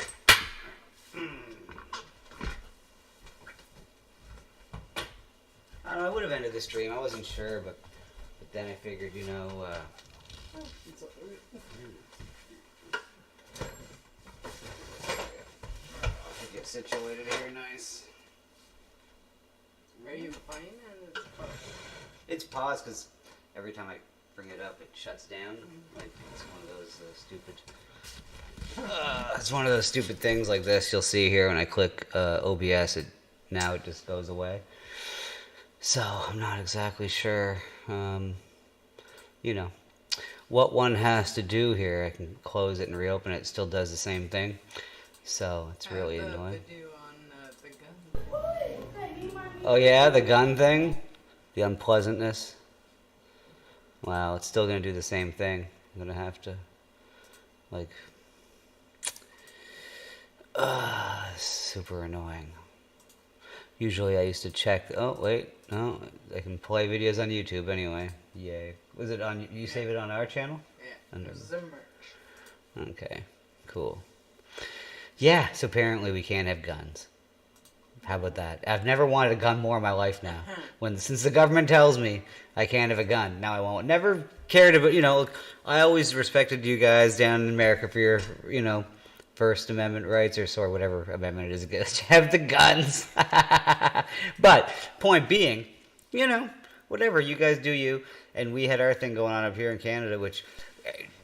[SPEAKER 2] I don't know, I would have ended the stream, I wasn't sure, but then I figured, you know, get situated here nice.
[SPEAKER 3] Are you playing and it's paused?
[SPEAKER 2] It's paused because every time I bring it up, it shuts down. Like, it's one of those stupid... it's one of those stupid things like this you'll see here when I click OBS. Now it just goes away. So I'm not exactly sure, you know, what one has to do here. I can close it and reopen it. It still does the same thing. So it's really annoying.
[SPEAKER 3] Video on the gun.
[SPEAKER 2] Oh yeah, the gun thing? The unpleasantness? Wow, it's still going to do the same thing. I'm going to have to, like... super annoying. Usually I used to check. Oh wait, no, I can play videos on YouTube anyway. Yay! Was it on? You save it on our channel?
[SPEAKER 3] Yeah.
[SPEAKER 2] Under.
[SPEAKER 3] Zimmer.
[SPEAKER 2] Okay, cool. Yeah, so apparently we can't have guns. How about that? I've never wanted a gun more in my life now. Since the government tells me I can't have a gun, now I won't. Never cared about, look, I always respected you guys down in America for your, First Amendment rights, or sorry, whatever amendment it is against, have the guns. But, point being, whatever, you guys do you, and we had our thing going on up here in Canada, which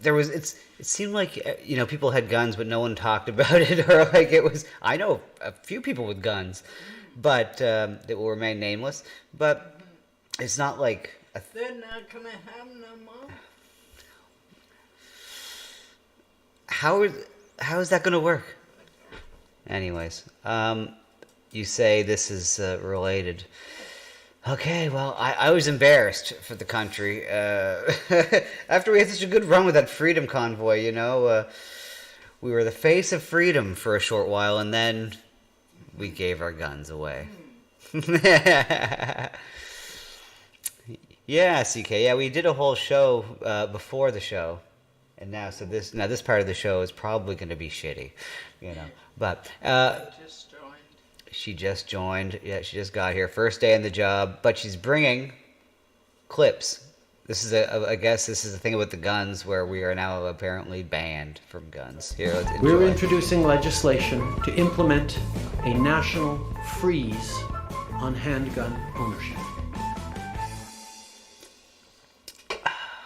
[SPEAKER 2] it seemed like, people had guns, but no one talked about it, or like it was, I know a few people with guns, but, that will remain nameless, but it's not like
[SPEAKER 3] They're not gonna have no more.
[SPEAKER 2] How is that going to work? Anyways, you say this is related. Okay, well, I was embarrassed for the country. After we had such a good run with that freedom convoy, we were the face of freedom for a short while, and then we gave our guns away. Yeah, CK. Yeah, we did a whole show before the show. And now this part of the show is probably going to be shitty, But
[SPEAKER 3] Just joined.
[SPEAKER 2] she just joined. Yeah, she just got here, first day on the job. But she's bringing clips. This is I guess this is the thing about the guns, where we are now apparently banned from guns. Here, let's enjoy.
[SPEAKER 4] We're introducing legislation to implement a national freeze on handgun ownership.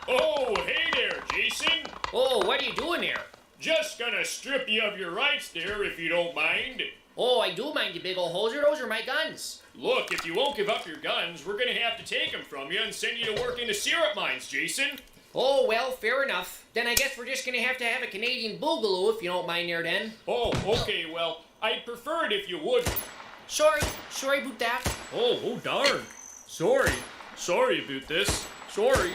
[SPEAKER 5] Oh, hey there, Jason.
[SPEAKER 6] Oh, what are you doing there?
[SPEAKER 5] Just gonna strip you of your rights there, if you don't mind.
[SPEAKER 6] Oh, I do mind, you big old hoser. Those are my guns.
[SPEAKER 5] Look, if you won't give up your guns, we're gonna have to take them from you and send you to work in the syrup mines, Jason.
[SPEAKER 6] Oh, well, fair enough. Then I guess we're just gonna have a Canadian boogaloo, if you don't mind there then.
[SPEAKER 5] Oh, okay, well, I'd prefer it if you would.
[SPEAKER 6] Sorry about that.
[SPEAKER 5] Oh, darn. Sorry about this. Sorry.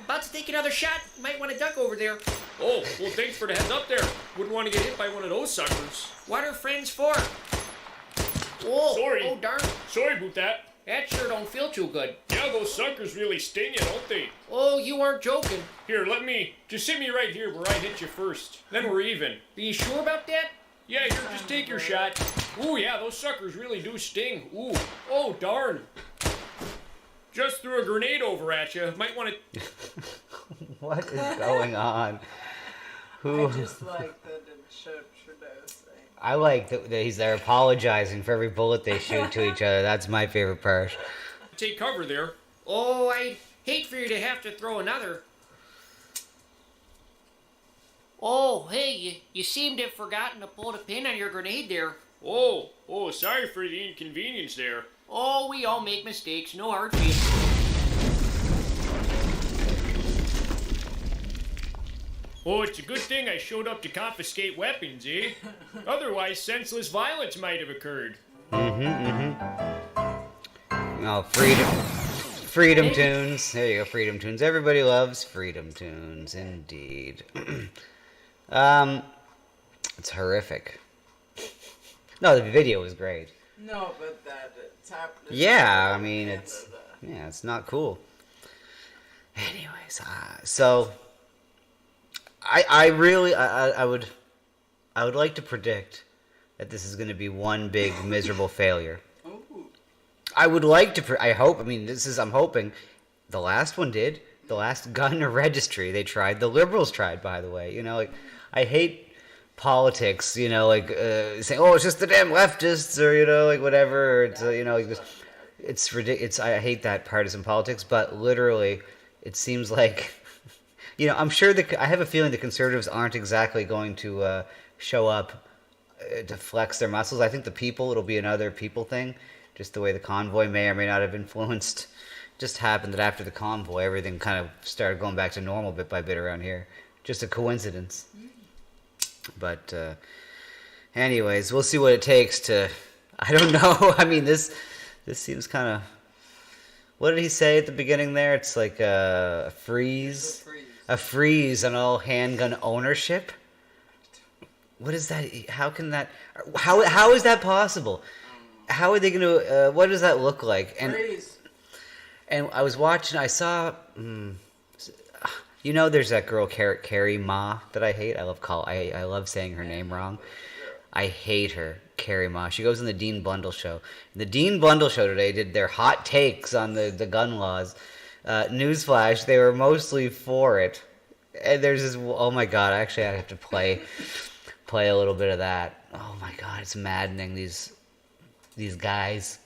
[SPEAKER 6] About to take another shot. You might want to duck over there.
[SPEAKER 5] Oh, well, thanks for the heads up there. Wouldn't want to get hit by one of those suckers.
[SPEAKER 6] What are friends for? Oh,
[SPEAKER 5] Sorry.
[SPEAKER 6] Oh, darn.
[SPEAKER 5] Sorry about that.
[SPEAKER 6] That sure don't feel too good.
[SPEAKER 5] Yeah, those suckers really sting you, don't they?
[SPEAKER 6] Oh, you aren't joking.
[SPEAKER 5] Here, just hit me right here where I hit you first. Then we're even.
[SPEAKER 6] Are you sure about that?
[SPEAKER 5] Yeah, here, just take your shot. Ooh, yeah, those suckers really do sting. Ooh, oh, darn. Just threw a grenade over at you. Might want to...
[SPEAKER 2] What is going on?
[SPEAKER 3] I just like that it showed Trudeau saying.
[SPEAKER 2] I like that he's there apologizing for every bullet they shoot to each other. That's my favorite part.
[SPEAKER 5] Take cover there.
[SPEAKER 6] Oh, I'd hate for you to have to throw another. Oh, hey, you seem to have forgotten to pull the pin on your grenade there.
[SPEAKER 5] Oh, sorry for the inconvenience there.
[SPEAKER 6] Oh, we all make mistakes. No hard feelings.
[SPEAKER 5] Oh, it's a good thing I showed up to confiscate weapons, eh? Otherwise, senseless violence might have occurred.
[SPEAKER 2] Oh, freedom tunes. There you go, freedom tunes. Everybody loves freedom tunes, indeed. It's horrific. No, the video was great.
[SPEAKER 3] No, but that it's happening.
[SPEAKER 2] Yeah, I mean, it's not cool. Anyways, so I would like to predict that this is going to be one big miserable failure.
[SPEAKER 3] Ooh.
[SPEAKER 2] I would like to. I hope. I mean, I'm hoping. The last one did. The last gun registry they tried. The Liberals tried, by the way. I hate politics. Saying, "Oh, it's just the damn leftists," or whatever. Or it's it's ridiculous. I hate that partisan politics. But literally, it seems like, I'm sure I have a feeling the Conservatives aren't exactly going to show up to flex their muscles. I think it'll be another people thing. Just the way the convoy may or may not have influenced. Just happened that after the convoy, everything kind of started going back to normal bit by bit around here. Just a coincidence. But anyways, we'll see what it takes to... I don't know. I mean, this seems kind of... What did he say at the beginning there? It's like a freeze. A freeze on all handgun ownership? What is that? How can that... How is that possible? how are they going to? What does that look like?
[SPEAKER 3] Freeze.
[SPEAKER 2] And I was watching. I saw. You know, there's that girl Carrie Ma that I hate. I love saying her name wrong. I hate her, Carrie Ma. She goes on the Dean Blundell show. The Dean Blundell show today did their hot takes on the gun laws. Newsflash, they were mostly for it. And there's this. Oh my God! Actually, I have to play a little bit of that. Oh my God, it's maddening. These guys.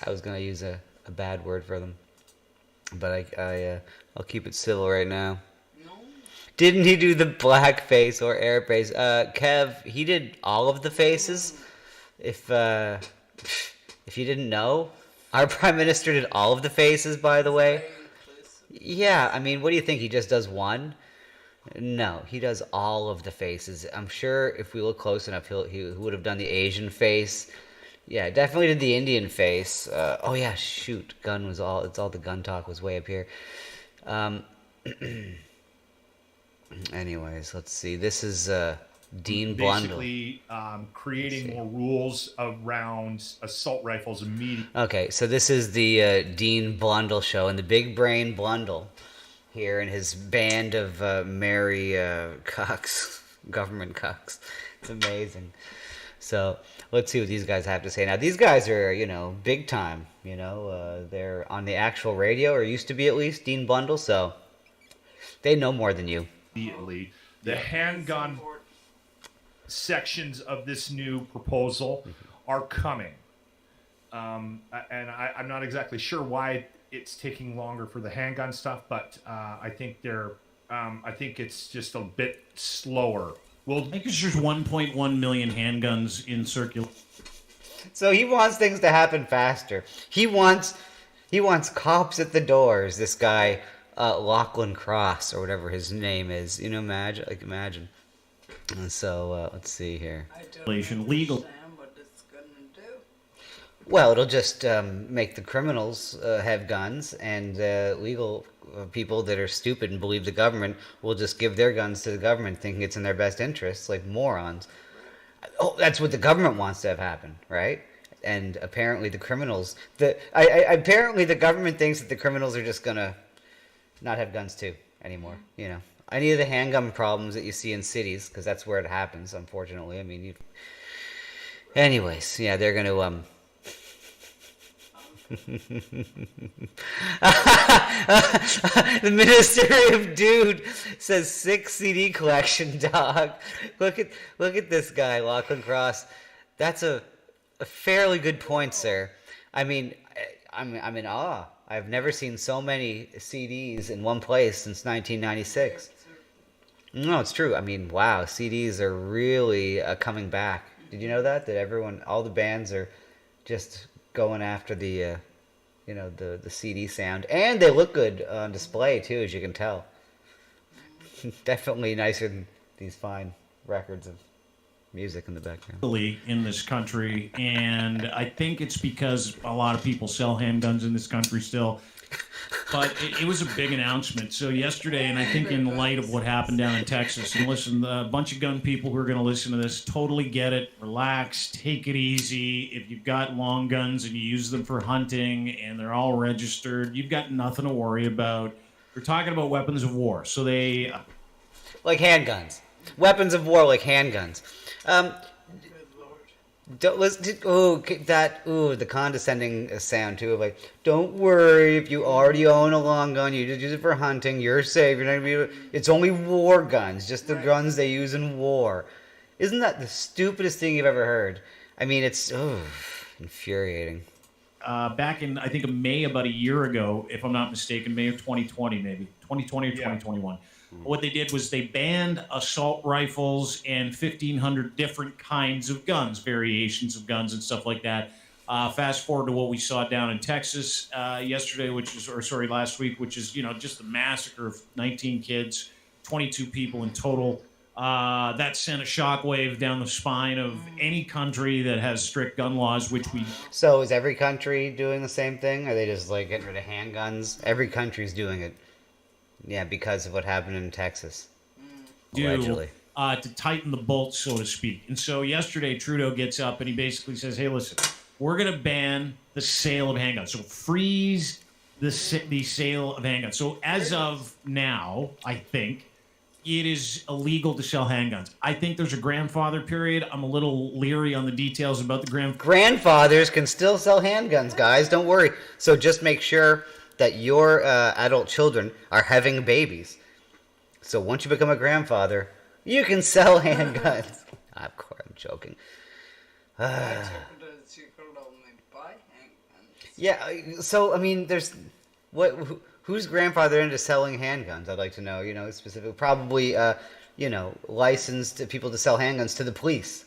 [SPEAKER 2] I was gonna use a bad word for them, but I'll keep it civil right now.
[SPEAKER 3] No.
[SPEAKER 2] Didn't he do the black face or air face? Kev, he did all of the faces. If you didn't know, our Prime Minister did all of the faces, by the way. Yeah, I mean, what do you think? He just does one? No, he does all of the faces. I'm sure if we look close enough, he would have done the Asian face. Yeah, definitely did the Indian face. Oh yeah, shoot, it's all the gun talk was way up here. Anyways, let's see. This is Dean Blundell.
[SPEAKER 7] Basically, creating more rules around assault rifles immediately.
[SPEAKER 2] Okay, so this is the Dean Blundell show, and the big brain Blundell here and his band of merry cucks, government cucks. It's amazing. So let's see what these guys have to say. Now, these guys are, big time. They're on the actual radio, or used to be at least, Dean Blundell, so they know more than you.
[SPEAKER 7] Immediately. The handgun sections of this new proposal are coming. And I'm not exactly sure why it's taking longer for the handgun stuff, but I think it's just a bit slower.
[SPEAKER 8] I think it's just 1.1 million handguns in circulation.
[SPEAKER 2] So he wants things to happen faster. He wants cops at the doors. This guy, Lachlan Cross, or whatever his name is. Imagine. And so let's see here.
[SPEAKER 3] I don't
[SPEAKER 8] Legal.
[SPEAKER 3] understand what it's gonna do.
[SPEAKER 2] Well, it'll just make the criminals have guns, and legal people that are stupid and believe the government will just give their guns to the government, thinking it's in their best interests, like morons. Oh, that's what the government wants to have happen, right? And apparently the criminals, apparently the government thinks that the criminals are just gonna not have guns too anymore. Any of the handgun problems that you see in cities, because that's where it happens, unfortunately. I mean, anyways, yeah, they're gonna the Ministry of Dude says 6 CD collection, dog. Look at this guy, Lachlan Cross. That's a fairly good point, sir. I mean, I'm in awe. I've never seen so many CDs in one place since 1996. No, it's true. I mean, wow, CDs are really coming back. Did you know that? That all the bands are just going after the CD sound, and they look good on display too, as you can tell. Definitely nicer than these fine records of music in the background.
[SPEAKER 8] In this country, and I think it's because a lot of people sell handguns in this country still. But it was a big announcement. So yesterday, and I think in light of what happened down in Texas, and listen, a bunch of gun people who are going to listen to this totally get it. Relax, take it easy. If you've got long guns and you use them for hunting and they're all registered, you've got nothing to worry about. We're talking about weapons of war. So they...
[SPEAKER 2] like handguns. Weapons of war like handguns. Don't listen to the condescending sound too of like, don't worry if you already own a long gun, you just use it for hunting, you're safe, you're not gonna be, it's only war guns, just the guns they use in war. Isn't that the stupidest thing you've ever heard? I mean, it's infuriating.
[SPEAKER 8] Back in, I think, May, about a year ago, if I'm not mistaken, May of 2020 maybe, 2020 or 2021. What they did was they banned assault rifles and 1,500 different kinds of guns, variations of guns and stuff like that. Fast forward to what we saw down in Texas last week, which is, just the massacre of 19 kids, 22 people in total. That sent a shockwave down the spine of any country that has strict gun laws, which we...
[SPEAKER 2] So is every country doing the same thing? Are they just like getting rid of handguns? Every country's doing it. Yeah, because of what happened in Texas. Allegedly.
[SPEAKER 8] To tighten the bolts, so to speak. And so yesterday, Trudeau gets up and he basically says, hey, listen, we're going to ban the sale of handguns. So freeze the sale of handguns. So as of now, I think it is illegal to sell handguns. I think there's a grandfather period. I'm a little leery on the details about the
[SPEAKER 2] Grandfathers can still sell handguns, guys. Don't worry. So just make sure that your adult children are having babies. So once you become a grandfather, you can sell handguns. Of course, I'm joking.
[SPEAKER 3] I took it as you could only buy handguns.
[SPEAKER 2] Yeah, so I mean, there's who's grandfather into selling handguns? I'd like to know. You know, specifically, probably licensed people to sell handguns to the police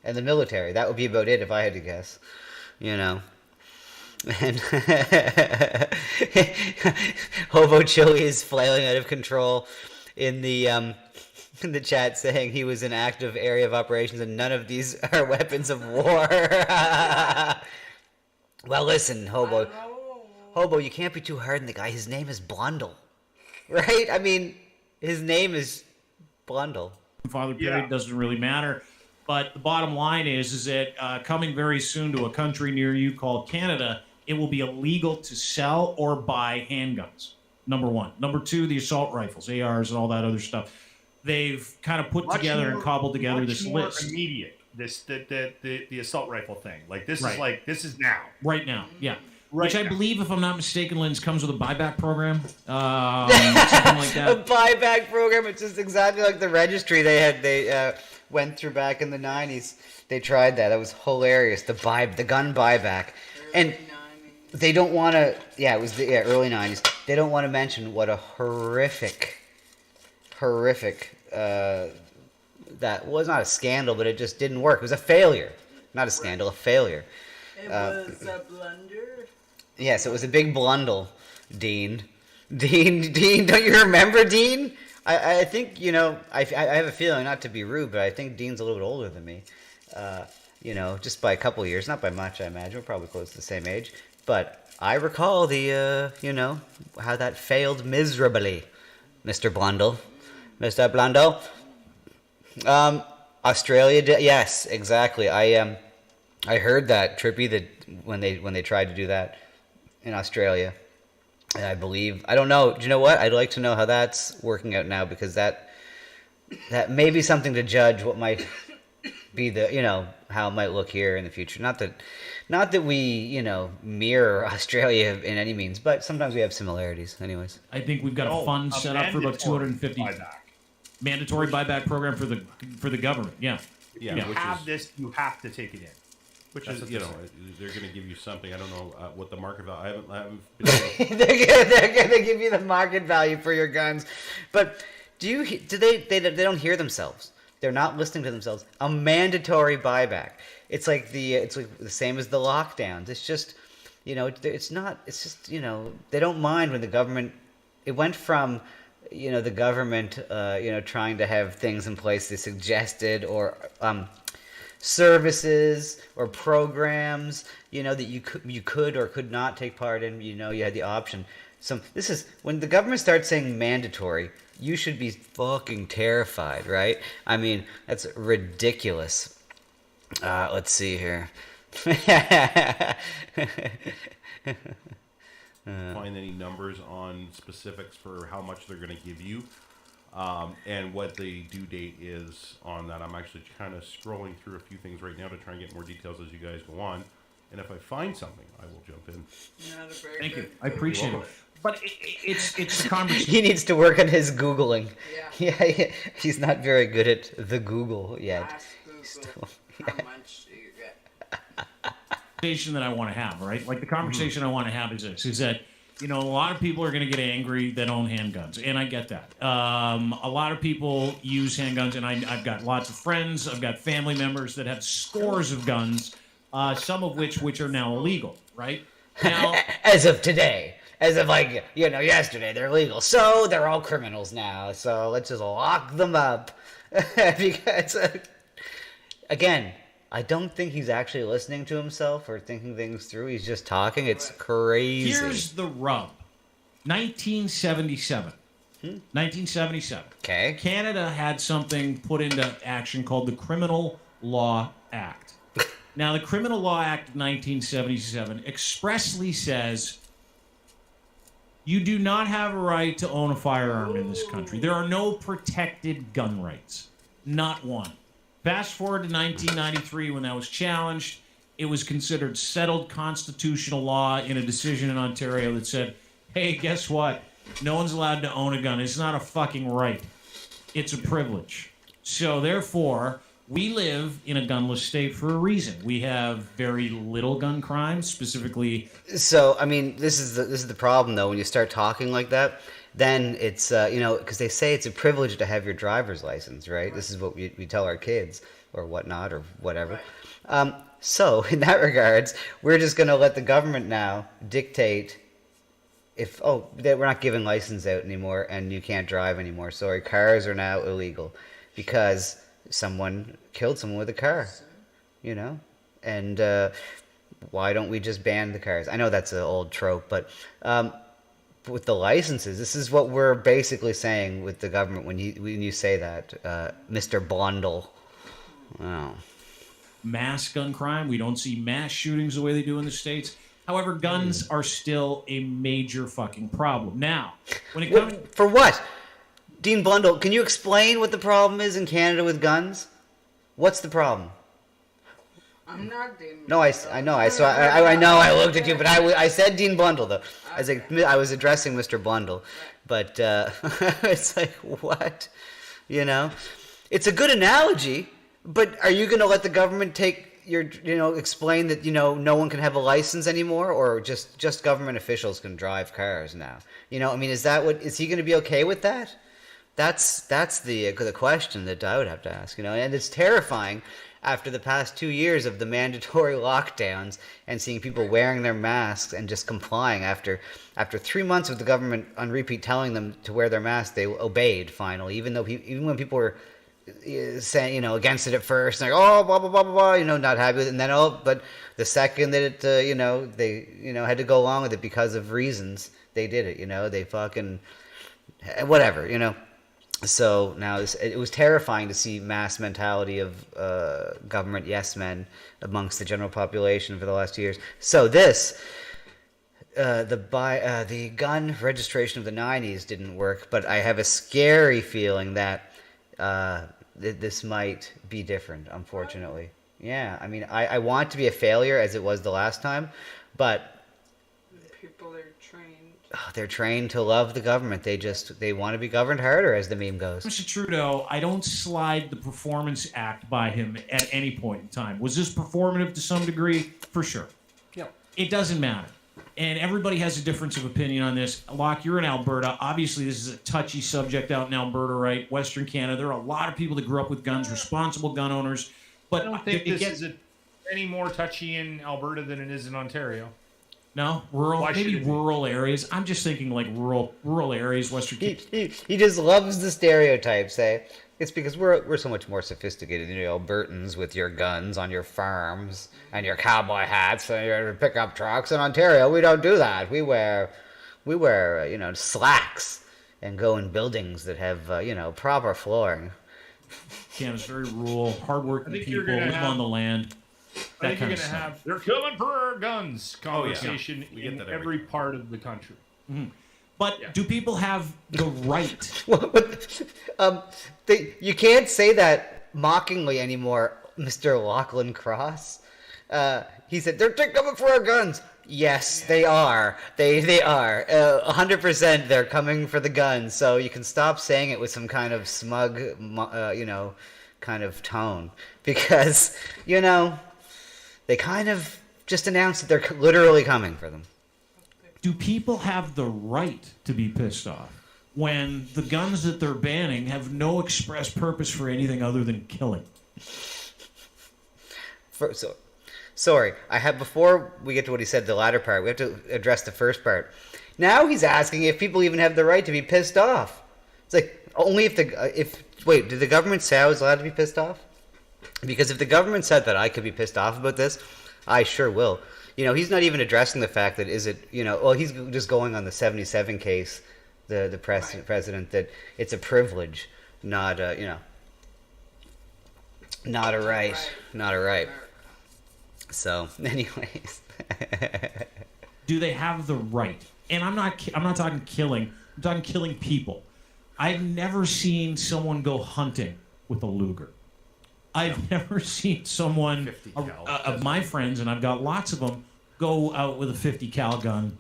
[SPEAKER 2] and the military. That would be about it if I had to guess. You know, and Hobo Chili is flailing out of control in the chat, saying he was in active area of operations and none of these are weapons of war. Well, listen, Hobo, you can't be too hard on the guy. His name is Blundell, right? I mean, his name is Blundell.
[SPEAKER 8] Grandfather period doesn't really matter. But the bottom line is that coming very soon to a country near you called Canada, it will be illegal to sell or buy handguns. Number one. Number two, the assault rifles, ARs, and all that other stuff. They've kind of put together and cobbled together this list.
[SPEAKER 7] Immediate. The assault rifle thing. Like this is this is now.
[SPEAKER 8] Right now, yeah. Which I believe, if I'm not mistaken, Linz, comes with a buyback program. Something like that.
[SPEAKER 2] A buyback program. It's just exactly like the registry they had. They went through back in the 90s. They tried that. That was hilarious. The gun buyback. And they don't want to. Yeah, it was the early 90s. They don't want to mention what a horrific. That was not a scandal, but it just didn't work. It was a failure. Not a scandal, a failure.
[SPEAKER 3] It was a blunder.
[SPEAKER 2] Yes, it was a big blundle, Dean. Dean, don't you remember Dean? I think, I have a feeling, not to be rude, but I think Dean's a little bit older than me. Just by a couple of years, not by much, I imagine. We're probably close to the same age. But I recall how that failed miserably, Mr. Blundell. Mr. Blundell. Australia, yes, exactly. I heard that, Trippy, that when they tried to do that in Australia, and I don't know. Do you know what? I'd like to know how that's working out now, because that may be something to judge what might be how it might look here in the future. Not that we mirror Australia in any means, but sometimes we have similarities. Anyways,
[SPEAKER 8] I think we've got a fund set up for about 250. Mandatory buyback program for the government. Yeah.
[SPEAKER 7] You have to take it in.
[SPEAKER 9] Which is, they're going to give you something. I don't know what the market value. I haven't been
[SPEAKER 2] they're going to give you the market value for your guns. But do they don't hear themselves. They're not listening to themselves. A mandatory buyback. It's like the same as the lockdowns. It's just, it's just, they don't mind when the government, it went from, the government, trying to have things in place they suggested, or services or programs, that you could or could not take part in. You had the option. So this is when the government starts saying mandatory, you should be fucking terrified, right? I mean, that's ridiculous. Let's see here.
[SPEAKER 9] Find any numbers on specifics for how much they're going to give you, and what the due date is on that. I'm actually kind of scrolling through a few things right now to try and get more details as you guys go on. And if I find something, I will jump in.
[SPEAKER 8] Thank you. I appreciate it. But it's a conversation.
[SPEAKER 2] He needs to work on his Googling. Yeah, he's not very good at the Google yet.
[SPEAKER 3] Ask Google, how much do you get?
[SPEAKER 8] Conversation that I want to have, right? Like the conversation I want to have is this: is that a lot of people are going to get angry that own handguns, and I get that. A lot of people use handguns, and I've got lots of friends, I've got family members that have scores of guns, some of which are now illegal, right? Now,
[SPEAKER 2] as of today. As of yesterday, they're legal. So they're all criminals now. So let's just lock them up. Because, again, I don't think he's actually listening to himself or thinking things through. He's just talking. It's crazy.
[SPEAKER 8] Here's the rub. 1977. 1977.
[SPEAKER 2] Okay.
[SPEAKER 8] Canada had something put into action called the Criminal Law Act. Now, the Criminal Law Act of 1977 expressly says you do not have a right to own a firearm in this country. There are no protected gun rights. Not one. Fast forward to 1993 when that was challenged. It was considered settled constitutional law in a decision in Ontario that said, hey, guess what? No one's allowed to own a gun. It's not a fucking right. It's a privilege. So therefore, we live in a gunless state for a reason. We have very little gun crime, specifically.
[SPEAKER 2] So, I mean, this is the problem, though. When you start talking like that, then it's, because they say it's a privilege to have your driver's license, right? This is what we tell our kids or whatnot or whatever. So, in that regards, we're just going to let the government now dictate we're not giving license out anymore and you can't drive anymore. So our cars are now illegal because someone killed someone with a car, And why don't we just ban the cars? I know that's an old trope, but with the licenses, this is what we're basically saying with the government when you say that, Mr. Blundell. Oh.
[SPEAKER 8] Mass gun crime. We don't see mass shootings the way they do in the States. However, guns are still a major fucking problem. Now, when it comes...
[SPEAKER 2] For what? Dean Blundell, can you explain what the problem is in Canada with guns? What's the problem?
[SPEAKER 3] I'm not Dean.
[SPEAKER 2] No, I know. I know. I looked at you, but I said Dean Blundell though. I was addressing Mr. Blundell, but it's like what, It's a good analogy, but are you going to let the government take explain that no one can have a license anymore, or just government officials can drive cars now? Is he going to be okay with that? That's the question that I would have to ask, and it's terrifying after the past 2 years of the mandatory lockdowns and seeing people wearing their masks and just complying after 3 months of the government on repeat telling them to wear their masks, they obeyed finally, even when people were saying, against it at first, like, oh, blah, blah, blah, blah, blah, not happy with it. And then, but the second that it, they, had to go along with it because of reasons, they did it, they fucking, whatever, So now it was terrifying to see mass mentality of government yes men amongst the general population for the last 2 years. So the gun registration of the 90s didn't work, but I have a scary feeling that this might be different, unfortunately. Yeah, I mean, I want to be a failure as it was the last time, but
[SPEAKER 3] people are trained.
[SPEAKER 2] They're trained to love the government. They want to be governed harder, as the meme goes.
[SPEAKER 8] Mr. Trudeau, I don't slide the Performance Act by him at any point in time. Was this performative to some degree? For sure.
[SPEAKER 5] Yeah.
[SPEAKER 8] It doesn't matter. And everybody has a difference of opinion on this. Locke, you're in Alberta. Obviously, this is a touchy subject out in Alberta, right? Western Canada. There are a lot of people that grew up with guns, responsible gun owners. But
[SPEAKER 7] I don't think this is any more touchy in Alberta than it is in Ontario.
[SPEAKER 8] No, rural areas. I'm just thinking like rural areas, Western Canada.
[SPEAKER 2] He just loves the stereotypes, eh? It's because we're so much more sophisticated than you Albertans with your guns on your farms and your cowboy hats and your pickup trucks. In Ontario, we don't do that. We wear slacks and go in buildings that have proper flooring.
[SPEAKER 8] Canada's very rural, hardworking people live on the land.
[SPEAKER 7] I think you're going to have "they're coming for our guns" conversation in every part of the country.
[SPEAKER 8] Mm-hmm. But do people have the right?
[SPEAKER 2] You can't say that mockingly anymore, Mr. Lachlan Cross. He said, they're coming for our guns. Yes, they are. They are. 100% they're coming for the guns. So you can stop saying it with some kind of smug, kind of tone. Because, they kind of just announced that they're literally coming for them.
[SPEAKER 8] Do people have the right to be pissed off when the guns that they're banning have no express purpose for anything other than killing?
[SPEAKER 2] Sorry, before we get to what he said, the latter part, we have to address the first part. Now he's asking if people even have the right to be pissed off. It's like, only wait, did the government say I was allowed to be pissed off? Because if the government said that I could be pissed off about this, I sure will. He's not even addressing the fact that he's just going on the 77 case, the president, that it's a privilege, not a right. So, anyways.
[SPEAKER 8] Do they have the right? And I'm not talking killing. I'm talking killing people. I've never seen someone go hunting with a Luger. I've never seen someone
[SPEAKER 9] 50 cal.
[SPEAKER 8] of my friends, and I've got lots of them, go out with a 50 cal gun.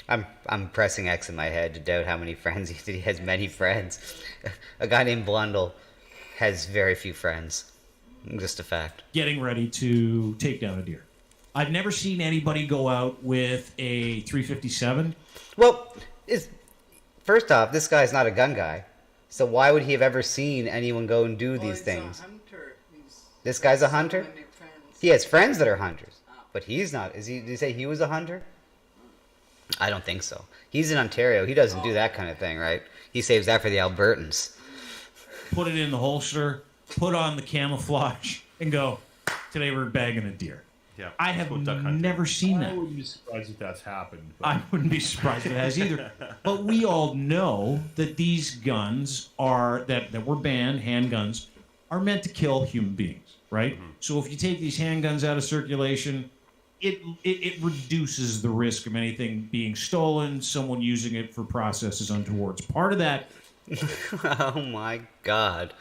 [SPEAKER 2] I'm pressing X in my head to doubt how many friends he has. Many friends. A guy named Blundell has very few friends. Just a fact.
[SPEAKER 8] Getting ready to take down a deer. I've never seen anybody go out with a 357.
[SPEAKER 2] Well, first off, this guy's not a gun guy. So why would he have ever seen anyone go and do these things? This guy's a hunter? He has friends that are hunters. But he's not. Did he say he was a hunter? I don't think so. He's in Ontario. He doesn't do that kind of thing, right? He saves that for the Albertans.
[SPEAKER 8] Put it in the holster, put on the camouflage, and go, today we're bagging a deer.
[SPEAKER 9] Yeah,
[SPEAKER 8] I have never seen
[SPEAKER 9] I
[SPEAKER 8] that.
[SPEAKER 9] wouldn't be surprised if that's happened. But
[SPEAKER 8] I wouldn't be surprised if it has either. But we all know that these guns that were banned, handguns, are meant to kill human beings, right?
[SPEAKER 9] Mm-hmm.
[SPEAKER 8] So if you take these handguns out of circulation, it reduces the risk of anything being stolen, someone using it for processes untowards. Part of that.
[SPEAKER 2] Oh my God.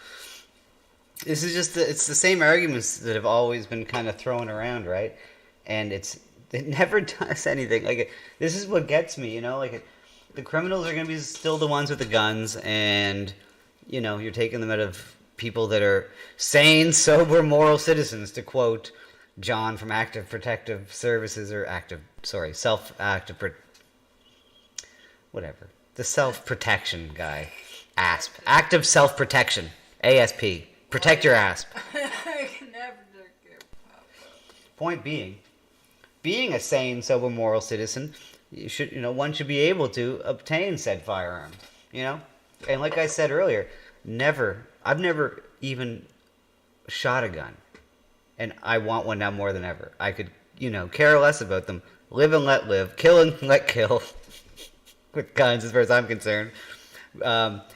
[SPEAKER 2] This is just it's the same arguments that have always been kind of thrown around, right? And it never does anything. Like this is what gets me, the criminals are going to be still the ones with the guns, and you're taking them out of people that are sane, sober, moral citizens, to quote John from Active Protective Services, or the self-protection guy. ASP. Active Self-Protection. ASP. Protect your asp.
[SPEAKER 3] I can never take it.
[SPEAKER 2] Point being a sane, sober, moral citizen, one should be able to obtain said firearm. And like I said earlier, I've never even shot a gun, and I want one now more than ever. I could, care less about them. Live and let live. Kill and let kill. With guns, as far as I'm concerned.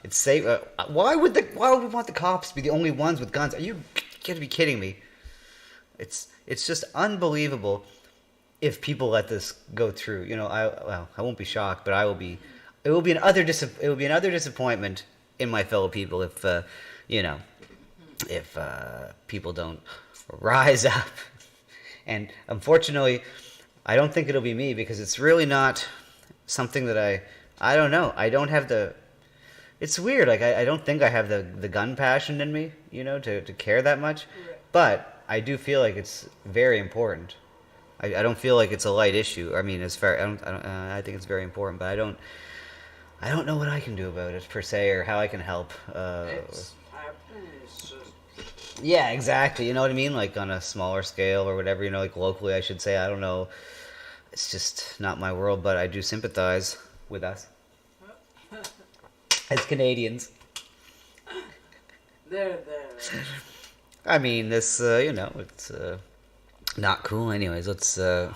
[SPEAKER 2] It's safe. Why would we want the cops to be the only ones with guns? Are you got to be kidding me? It's just unbelievable if people let this go through. I won't be shocked, but it will be another disappointment in my fellow people if people don't rise up. And unfortunately, I don't think it'll be me, because it's really not something that I don't know. I don't have it's weird. Like, I don't think I have the gun passion in me, to care that much. But I do feel like it's very important. I don't feel like it's a light issue. I mean, I think it's very important, but I don't know what I can do about it per se, or how I can help.
[SPEAKER 3] It's happening. It's just...
[SPEAKER 2] Yeah, exactly. You know what I mean? Like on a smaller scale or whatever. Like locally, I should say. I don't know. It's just not my world, but I do sympathize with us as Canadians.
[SPEAKER 3] There.
[SPEAKER 2] I mean, this, it's not cool. Anyways, let's.
[SPEAKER 3] I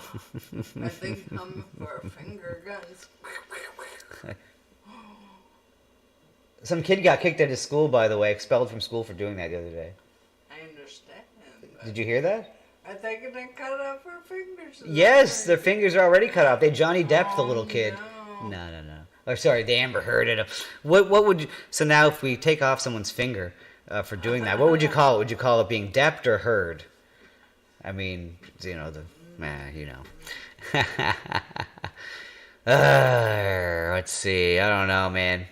[SPEAKER 3] think I'm for finger guns.
[SPEAKER 2] Some kid got kicked out of school, by the way, expelled from school for doing that the other day.
[SPEAKER 3] I understand.
[SPEAKER 2] Did you hear that?
[SPEAKER 3] I think they cut off her fingers.
[SPEAKER 2] Yes, their fingers are already cut off. They Johnny Depped the little kid. No. Or sorry, they Amber Hearded him. What would you? So now, if we take off someone's finger for doing that, what would you call it? Would you call it being depped or heard? I mean, let's see. I don't know, man.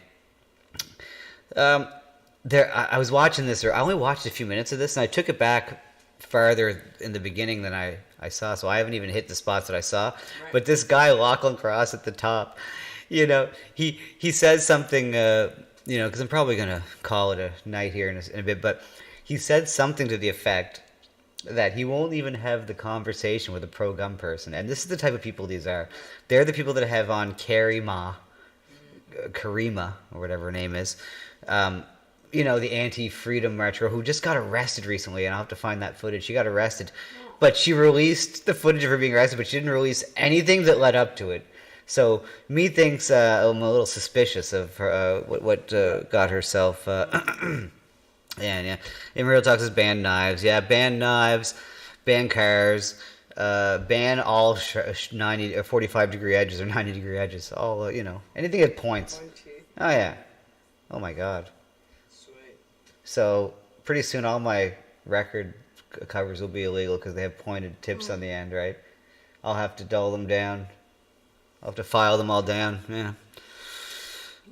[SPEAKER 2] I was watching this, or I only watched a few minutes of this, and I took it back farther in the beginning than I saw, so I haven't even hit the spots that I saw. Right. But this guy, Lachlan Cross, at the top, he says something, because I'm probably going to call it a night here in a bit, but he said something to the effect that he won't even have the conversation with a pro-gun person. And this is the type of people these are. They're the people that have on Karima, or whatever her name is, the anti-freedom marcher who just got arrested recently, and I'll have to find that footage. She got arrested, but she released the footage of her being arrested, but she didn't release anything that led up to it. So me thinks I'm a little suspicious of her, what got herself. Yeah. In Real Talk says ban knives. Yeah, ban knives, ban cars. ban all 90 or 45-degree edges or 90-degree edges. All anything at points. Oh yeah. Oh my God.
[SPEAKER 3] Sweet.
[SPEAKER 2] So pretty soon all my record covers will be illegal because they have pointed tips on the end, right? I'll have to dull them down. I'll have to file them all down. Yeah.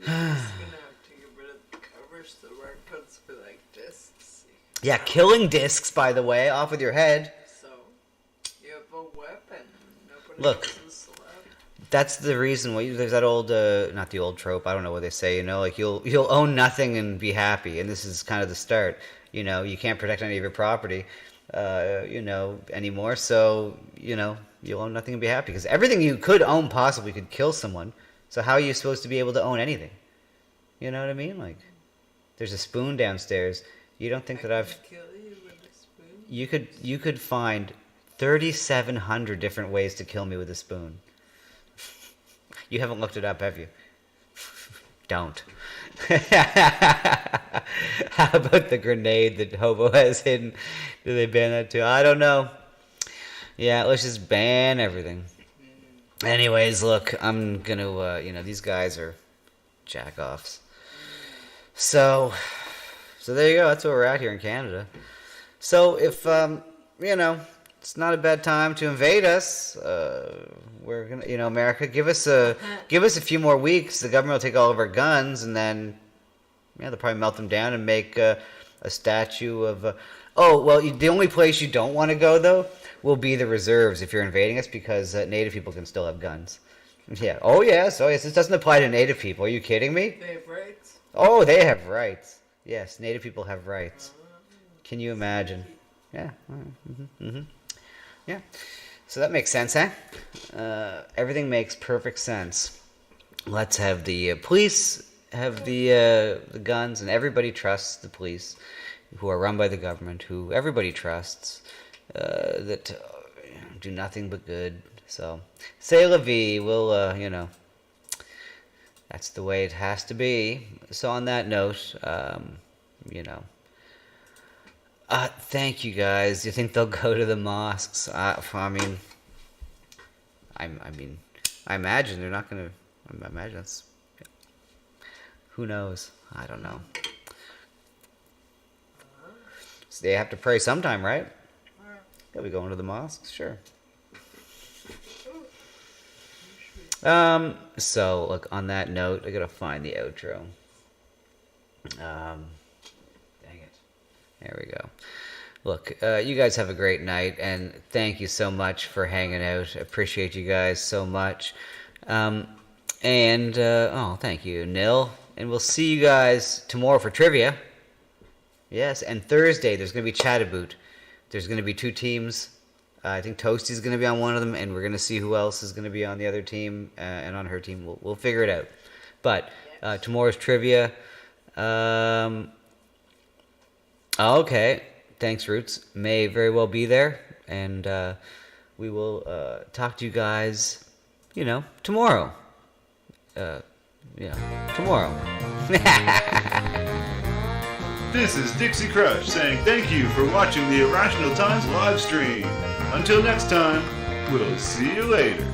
[SPEAKER 3] You're just gonna have to get rid of the covers. The records be like discs.
[SPEAKER 2] Yeah, killing discs, by the way, off with your head.
[SPEAKER 3] So you have a weapon. Nobody
[SPEAKER 2] Look.
[SPEAKER 3] else is allowed.
[SPEAKER 2] That's the reason why there's that old, not the old trope. I don't know what they say. Like you'll own nothing and be happy, and this is kind of the start. You can't protect any of your property, anymore. So you'll own nothing and be happy because everything you could own possibly could kill someone. So how are you supposed to be able to own anything? You know what I mean? Like, there's a spoon downstairs. You don't think that I've?
[SPEAKER 3] Kill you with a spoon?
[SPEAKER 2] You could find 3,700 different ways to kill me with a spoon. You haven't looked it up, have you? Don't. How about the grenade that Hobo has hidden? Do they ban that too? I don't know. Yeah, let's just ban everything. Anyways, look, I'm gonna, these guys are jack-offs. So there you go. That's where we're at here in Canada. So if, it's not a bad time to invade us. We're gonna, America, give us a few more weeks. The government will take all of our guns, and then, they'll probably melt them down and make a statue of. The only place you don't want to go though will be the reserves if you're invading us, because Native people can still have guns. Yeah. Oh yes. This doesn't apply to Native people. Are you kidding me?
[SPEAKER 3] They have rights.
[SPEAKER 2] Oh, they have rights. Yes, Native people have rights. Can you imagine? Yeah. Yeah. So that makes sense, huh? Everything makes perfect sense. Let's have the police have the guns, and everybody trusts the police, who are run by the government, who everybody trusts, that do nothing but good. So, c'est la vie. We'll, that's the way it has to be. So on that note, thank you guys. Do you think they'll go to the mosques? I imagine they're not going to. I imagine that's. Who knows? I don't know. So they have to pray sometime, right? They'll be going to the mosques, sure. So look, on that note, I gotta find the outro. Dang it. There we go. Look, you guys have a great night, and thank you so much for hanging out. Appreciate you guys so much. Thank you, Nil. And we'll see you guys tomorrow for trivia. Yes, and Thursday there's going to be Chat-A-Boot. There's going to be 2 teams. I think Toasty's going to be on one of them, and we're going to see who else is going to be on the other team and on her team. We'll figure it out. But tomorrow's trivia. Okay. Thanks, Roots. May very well be there, and we will talk to you guys, tomorrow. Tomorrow.
[SPEAKER 10] This is Dixie Crush saying thank you for watching the Irrational Times live stream. Until next time, we'll see you later.